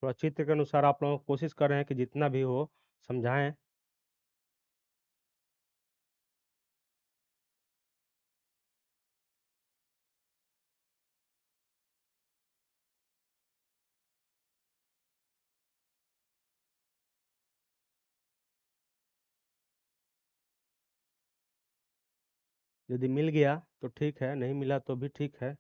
[SPEAKER 1] थोड़ा चित्र के अनुसार आप लोग कोशिश कर रहे हैं कि जितना भी हो समझाएं। यदि मिल गया तो ठीक है, नहीं मिला तो भी ठीक है।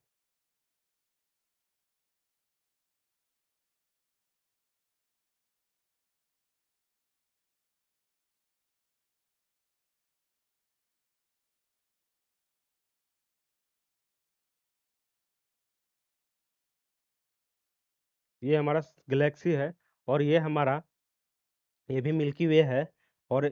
[SPEAKER 1] ये हमारा गैलेक्सी है, और ये हमारा, ये भी मिल्की वे है। और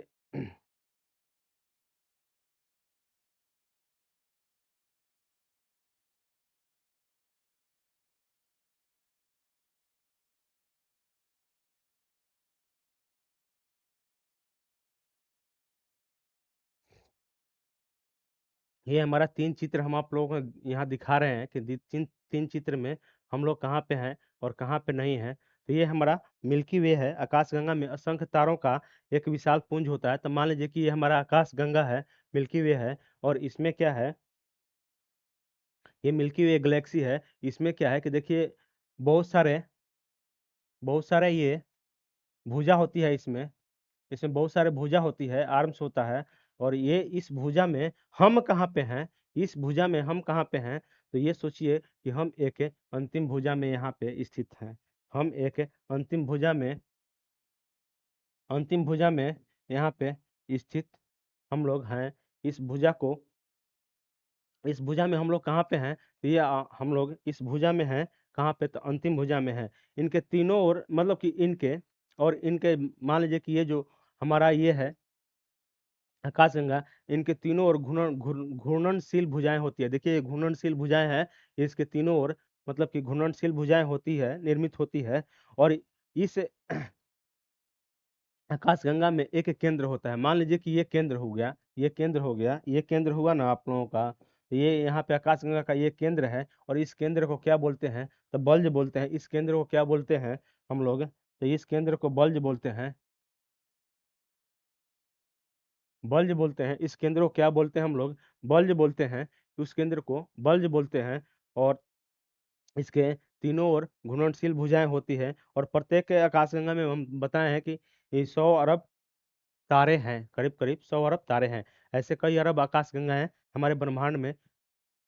[SPEAKER 1] ये हमारा तीन चित्र हम आप लोगों को यहाँ दिखा रहे हैं कि तीन तीन चित्र में हम लोग कहाँ पे हैं और कहाँ पे नहीं हैं। तो ये हमारा मिल्की वे है। आकाशगंगा में असंख्य तारों का एक विशाल पुंज होता है। तो मान लीजिए कि ये हमारा आकाशगंगा है, मिल्की वे है। और इसमें क्या है, ये मिल्की वे गैलेक्सी है। इसमें क्या है कि देखिए, बहुत सारे बहुत सारे ये भुजा होती है इसमें, इसमें बहुत सारे भुजा होती है, आर्म्स होता है। और ये इस भुजा में हम कहाँ पे हैं, इस भुजा में हम कहाँ पे हैं। तो ये सोचिए कि हम एक अंतिम भुजा में यहाँ पे स्थित हैं। हम एक अंतिम भुजा में, अंतिम भुजा में यहाँ पे स्थित हम लोग हैं। इस भुजा को, इस भुजा में हम लोग कहाँ पे हैं, तो ये हम लोग इस भुजा में हैं। कहाँ पे, तो अंतिम भुजा में है। इनके तीनों ओर मतलब कि इनके और इनके, मान लीजिए कि ये जो हमारा ये है आकाशगंगा, इनके तीनों ओर घूर्णनशील भुजाएं होती है। देखिए ये घूर्णनशील भुजाएं हैं, इसके तीनों ओर मतलब कि घूर्णनशील भुजाएं होती है, निर्मित होती है। और इस आकाशगंगा में एक केंद्र होता है। मान लीजिए कि ये केंद्र हो गया, ये केंद्र हो गया, ये केंद्र हुआ ना आप लोगों का। तो ये यहाँ पे आकाशगंगा का ये केंद्र है, और इस केंद्र को क्या बोलते हैं, तो बल्ज बोलते हैं। इस केंद्र को क्या बोलते हैं हम लोग, तो इस केंद्र को बल्ज बोलते हैं, बल्ज बोलते हैं। इस केंद्र को क्या बोलते हैं हम लोग, बल्ज बोलते हैं। उस केंद्र को बल्ज बोलते हैं। और इसके तीनों ओर घूर्णनशील भुजाएं होती है। और प्रत्येक आकाशगंगा में हम बताए हैं कि 100 अरब तारे हैं, करीब करीब 100 अरब तारे हैं। ऐसे कई अरब आकाशगंगा हैं हमारे ब्रह्मांड में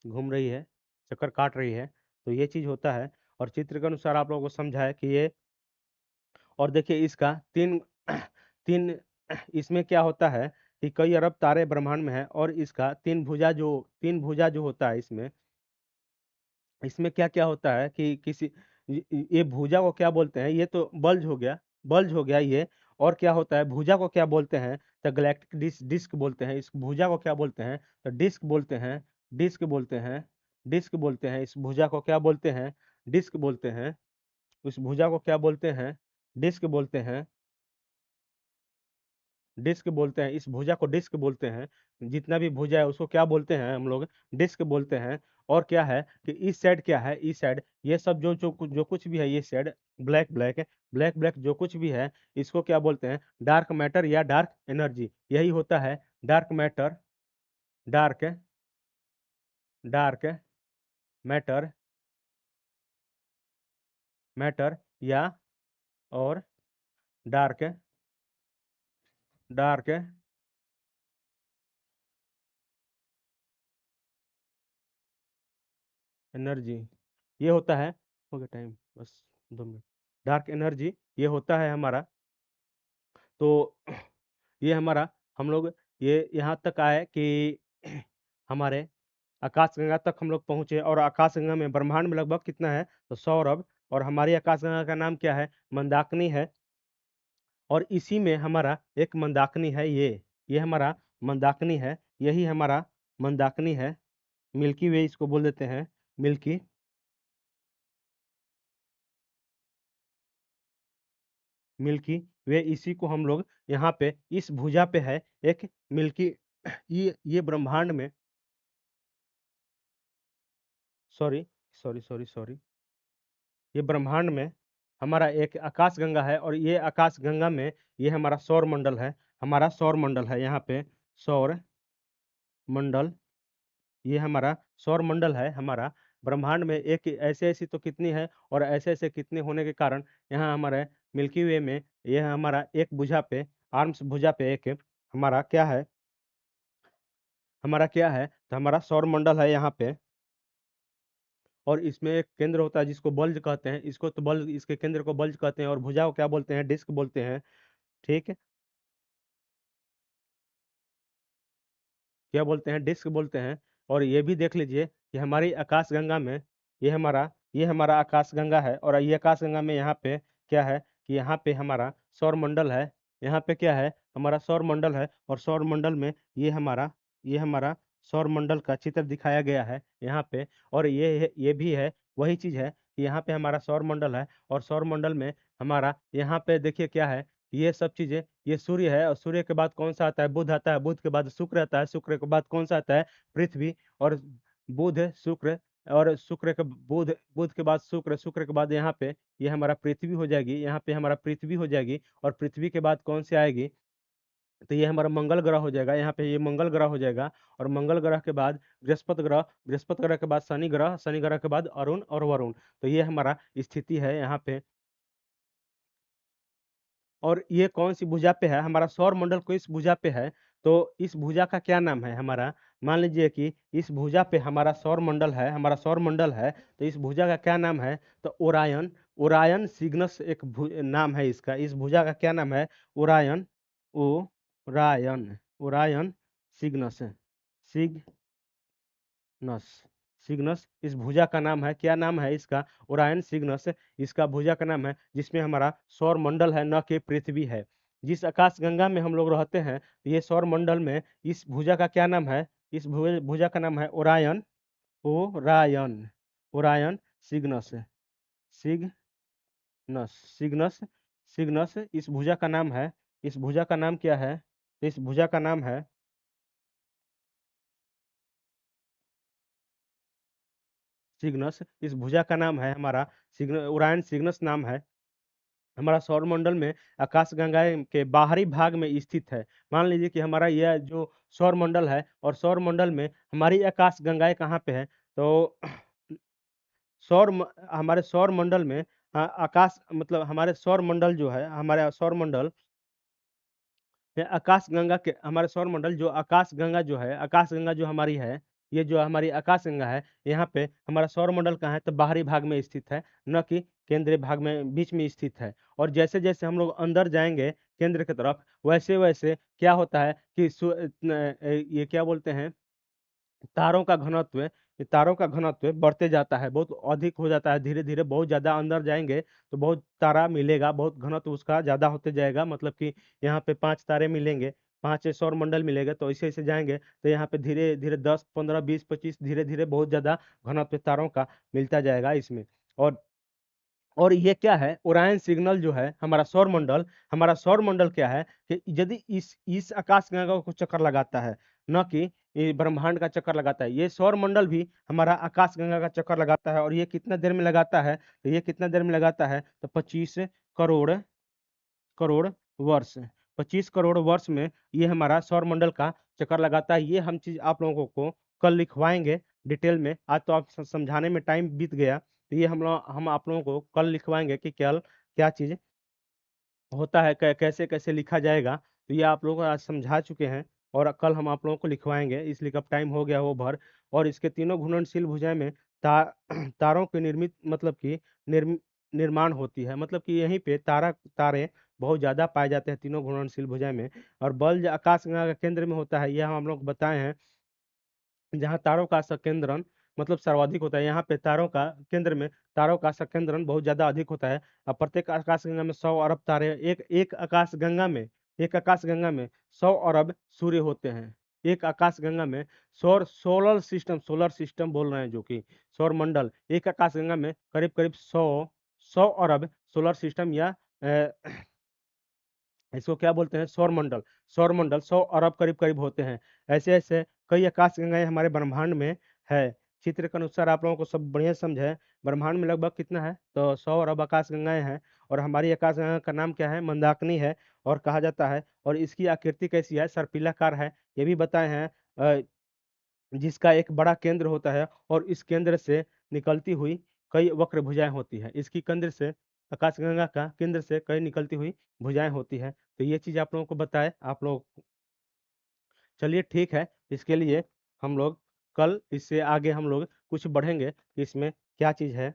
[SPEAKER 1] घूम रही है, चक्कर काट रही है। तो ये चीज होता है। और चित्र के अनुसार आप लोगों को समझा है कि ये और देखिए इसका तीन तीन इसमें क्या होता है कि कई अरब तारे ब्रह्मांड में है, और इसका तीन भुजा जो होता है इसमें, इसमें क्या क्या होता है कि किसी ये भुजा को क्या बोलते हैं, ये तो बल्ज हो गया, बल्ज हो गया ये। और क्या होता है, भुजा को क्या बोलते हैं, तो गैलेक्टिक डिस्क बोलते हैं। इस भुजा को क्या बोलते हैं, तो डिस्क बोलते हैं, डिस्क बोलते हैं, डिस्क बोलते हैं। इस भुजा को क्या बोलते हैं, डिस्क बोलते हैं। उस भुजा को क्या बोलते हैं, डिस्क बोलते हैं, डिस्क बोलते हैं। इस भुजा को डिस्क बोलते हैं। जितना भी भुजा है उसको क्या बोलते हैं हम लोग, डिस्क बोलते हैं। और क्या है कि इस साइड क्या है, इस साइड ये सब जो कुछ भी है, ये साइड ब्लैक ब्लैक है, ब्लैक ब्लैक जो कुछ भी है, इसको क्या बोलते हैं, डार्क मैटर या डार्क एनर्जी। यही होता है dark matter, dark dark matter, matter या और डार्क डार्क एनर्जी। ये होता है, हो गया टाइम, बस 2 मिनट। डार्क एनर्जी ये होता है हमारा। तो ये हमारा, हम लोग ये यहाँ तक आए कि हमारे आकाशगंगा तक हम लोग पहुंचे। और आकाशगंगा में ब्रह्मांड में लगभग कितना है, तो सौरभ। और हमारी आकाशगंगा का नाम क्या है, मंदाकिनी है। और इसी में हमारा एक मंदाकिनी है, ये हमारा मंदाकिनी है। यही हमारा मंदाकिनी है। मिल्की वे इसको बोल देते हैं, मिल्की मिल्की वे। इसी को हम लोग यहाँ पे इस भुजा पे है एक मिल्की। ये ब्रह्मांड में, सॉरी सॉरी सॉरी सॉरी, ये ब्रह्मांड में हमारा एक आकाश गंगा है। और ये आकाश गंगा में ये हमारा सौर मंडल है, हमारा सौर मंडल है यहाँ पे, सौर मंडल। ये हमारा सौर मंडल है हमारा। ब्रह्मांड में एक ऐसे ऐसी तो कितनी है, और ऐसे ऐसे कितने होने के कारण यहाँ हमारे मिल्की वे में यह हमारा एक भुजा पे, आर्म्स भुजा पे एक हमारा क्या है, हमारा क्या है, तो हमारा सौर मंडल है यहाँ पे। और इसमें एक केंद्र होता है जिसको बल्ज कहते हैं, इसको तो बल्ज, इसके केंद्र को बल्ज कहते हैं। और भुजा को क्या बोलते हैं, डिस्क बोलते हैं। ठीक है, क्या बोलते हैं, डिस्क बोलते हैं। और ये भी देख लीजिए कि हमारी आकाशगंगा में ये हमारा आकाशगंगा है। और ये आकाशगंगा में यहाँ पे क्या है कि यहाँ पे हमारा सौर मंडल है। यहाँ पे क्या है, हमारा सौर मंडल है। और सौर मंडल में ये हमारा सौर मंडल का चित्र दिखाया गया है यहाँ पे। और ये भी है, वही चीज है कि यहाँ पे हमारा सौर मंडल है। और सौर मंडल में हमारा यहाँ पे देखिए क्या है, ये सब चीजें, ये सूर्य है। और सूर्य के बाद कौन सा आता है, बुध आता है। बुध के बाद शुक्र आता है। शुक्र के बाद कौन सा आता है, पृथ्वी। और बुध शुक्र, और शुक्र के बुध, बुध के बाद शुक्र, शुक्र के बाद यहाँ पे ये हमारा पृथ्वी हो जाएगी, यहाँ पे हमारा पृथ्वी हो जाएगी। और पृथ्वी के बाद कौन सी आएगी, तो ये हमारा मंगल ग्रह हो जाएगा, यहाँ पे ये मंगल ग्रह हो जाएगा। और मंगल ग्रह के बाद बृहस्पति ग्रह, बृहस्पति ग्रह के बाद शनि ग्रह, शनि ग्रह के बाद अरुण और वरुण। तो ये हमारा स्थिति है यहाँ पे। और ये कौन सी भुजा पे है, हमारा सौर मंडल को इस भुजा पे है। तो इस भुजा का क्या नाम है हमारा, मान लीजिए कि इस भुजा पे हमारा सौर मंडल है, हमारा सौर मंडल है। तो इस भुजा का क्या नाम है, तो ओरायन, ओरायन सिग्नस एक नाम है इसका। इस भुजा का क्या नाम है, Orion, Orion, Orion Cygnus, Cygnus, Cygnus इस भुजा का नाम है। क्या नाम है इसका, ओरायन सिग्नस इसका भुजा का नाम है। जिसमें हमारा सौर मंडल है, न कि पृथ्वी है। जिस आकाश गंगा में हम लोग रहते हैं, ये सौर मंडल में इस भुजा का क्या नाम है, इस भुजा का नाम है Orion, Orion, Orion Cygnus, Cygnus, Cygnus, Cygnus इस भुजा का नाम है। इस भुजा का नाम क्या है, इस भुजा का नाम है सिग्नस। इस भुजा का नाम है हमारा ओरायन सिग्नस नाम है। हमारा सौर मंडल में आकाश गंगा के बाहरी भाग में स्थित है। मान लीजिए कि हमारा यह जो सौर मंडल है, और सौर मंडल में हमारी आकाश गंगाएं कहाँ पे है, तो हमारे सौर मंडल में आकाश, मतलब हमारे सौर मंडल जो है, हमारे सौर मंडल आकाश गंगा के, हमारे सौर मंडल जो आकाश गंगा जो है, आकाश गंगा जो हमारी है, ये जो हमारी आकाशगंगा है, यहाँ पे हमारा सौरमंडल कहाँ है, तो बाहरी भाग में स्थित है, न कि केंद्रीय भाग में बीच में स्थित है। और जैसे जैसे हम लोग अंदर जाएंगे केंद्र की तरफ, वैसे वैसे क्या होता है कि ये क्या बोलते हैं, तारों का घनत्व, ये तारों का घनत्व बढ़ते जाता है, बहुत अधिक हो जाता है धीरे धीरे। बहुत ज्यादा अंदर जाएंगे तो बहुत तारा मिलेगा, बहुत घनत्व उसका ज्यादा होते जाएगा। मतलब कि यहाँ पे 5 तारे मिलेंगे, 5 सौर मंडल मिलेगा, तो ऐसे ऐसे जाएंगे तो यहाँ पे धीरे धीरे 10, 15, 20, 25 धीरे धीरे बहुत ज्यादा घनत्व तारों का मिलता जाएगा इसमें। और ये क्या है, ओरायन सिग्नल जो है हमारा सौर मंडल क्या है कि यदि इस आकाशगंगा को चक्कर लगाता है, न कि ये ब्रह्मांड का चक्कर लगाता है, ये सौर मंडल भी हमारा आकाशगंगा का चक्कर लगाता है। और ये कितना देर में लगाता है, तो ये कितना देर में लगाता है, तो 25 करोड़ करोड़ वर्ष, 25 करोड़ वर्ष में ये हमारा सौर मंडल का चक्कर लगाता है। ये हम चीज आप लोगों को कल लिखवाएंगे डिटेल में। आज तो आप समझाने में टाइम बीत गया, तो ये हम आप लोगों को कल लिखवाएंगे कि कल क्या चीज होता है, कैसे कैसे लिखा जाएगा। तो ये आप लोगों को आज समझा चुके हैं, और कल हम आप लोगों को लिखवाएंगे, इसलिए कब टाइम हो गया वो भर। और इसके तीनों घूर्णनशील भुजाएं में तारों की निर्मित मतलब कि निर्माण होती है। मतलब कि यहीं पे तारे बहुत ज्यादा पाए जाते हैं तीनों घूर्णनशील भुजाएं में। और बल्ब आकाशगंगा के केंद्र में होता है, यह हम लोग बताए हैं। जहाँ तारों का संकेंद्रण मतलब सर्वाधिक होता है, यहाँ पे तारों का केंद्र में तारों का संकेंद्रण बहुत ज्यादा अधिक होता है। अब प्रत्येक आकाशगंगा में 100 अरब तारे, एक आकाशगंगा में 100 अरब सूर्य होते हैं। एक आकाशगंगा में सोलर सिस्टम बोल रहे हैं, जो कि सौर मंडल, एक आकाशगंगा में करीब करीब 100 अरब सोलर सिस्टम या इसको क्या बोलते हैं, सौर मंडल 100 अरब करीब करीब होते हैं। ऐसे ऐसे कई आकाश गंगाएं हमारे ब्रह्मांड में है। चित्र के अनुसार आप लोगों को सब बढ़िया समझे। ब्रह्मांड में लगभग कितना है, तो 100 अरब आकाश गंगाएं हैं। और हमारी आकाश गंगा का नाम क्या है, मंदाकिनी है और कहा जाता है। और इसकी आकृति कैसी है, सर्पिलाकार है, ये भी बताए हैं। जिसका एक बड़ा केंद्र होता है, और इस केंद्र से निकलती हुई कई वक्र भुजाएं होती है। इसकी केंद्र से, आकाशगंगा का केंद्र से कई निकलती हुई भुजाएं होती है। तो ये चीज आप लोगों को बताए आप लोग। चलिए ठीक है, इसके लिए हम लोग कल इससे आगे हम लोग कुछ बढ़ेंगे कि इसमें क्या चीज है।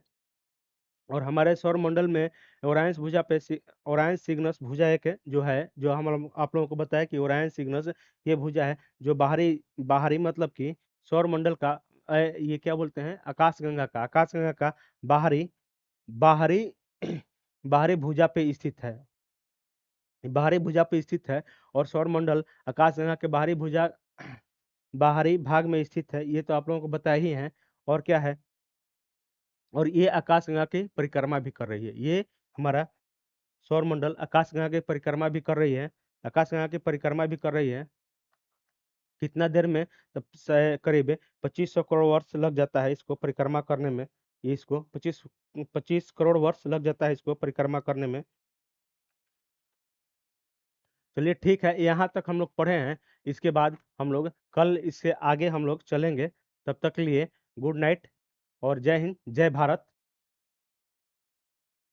[SPEAKER 1] और हमारे सौर मंडल में ओरायन सिग्नस भुजा एक जो है, जो हम आप लोगों को बताया कि ओरायन सिग्नस ये भुजा है जो बाहरी बाहरी मतलब कि सौर मंडल का ये क्या बोलते हैं, आकाशगंगा का बाहरी बाहरी बाहरी भुजा पे स्थित है, बाहरी भुजा पे स्थित है। और सौर मंडल आकाशगंगा के बाहरी भाग में स्थित है, ये तो आप लोगों को बताया ही है। और क्या है, और ये आकाशगंगा की परिक्रमा भी कर रही है। ये हमारा सौर मंडल आकाशगंगा की परिक्रमा भी कर रही है, आकाशगंगा की परिक्रमा भी कर रही है। कितना देर में, तब करीब 2500 करोड़ वर्ष लग जाता है इसको परिक्रमा करने में। ये इसको 25 करोड़ वर्ष लग जाता है इसको परिक्रमा करने में। चलिए ठीक है, यहाँ तक हम लोग पढ़े हैं। इसके बाद हम लोग कल इससे आगे हम लोग चलेंगे। तब तक के लिए गुड नाइट और जय हिंद, जय भारत।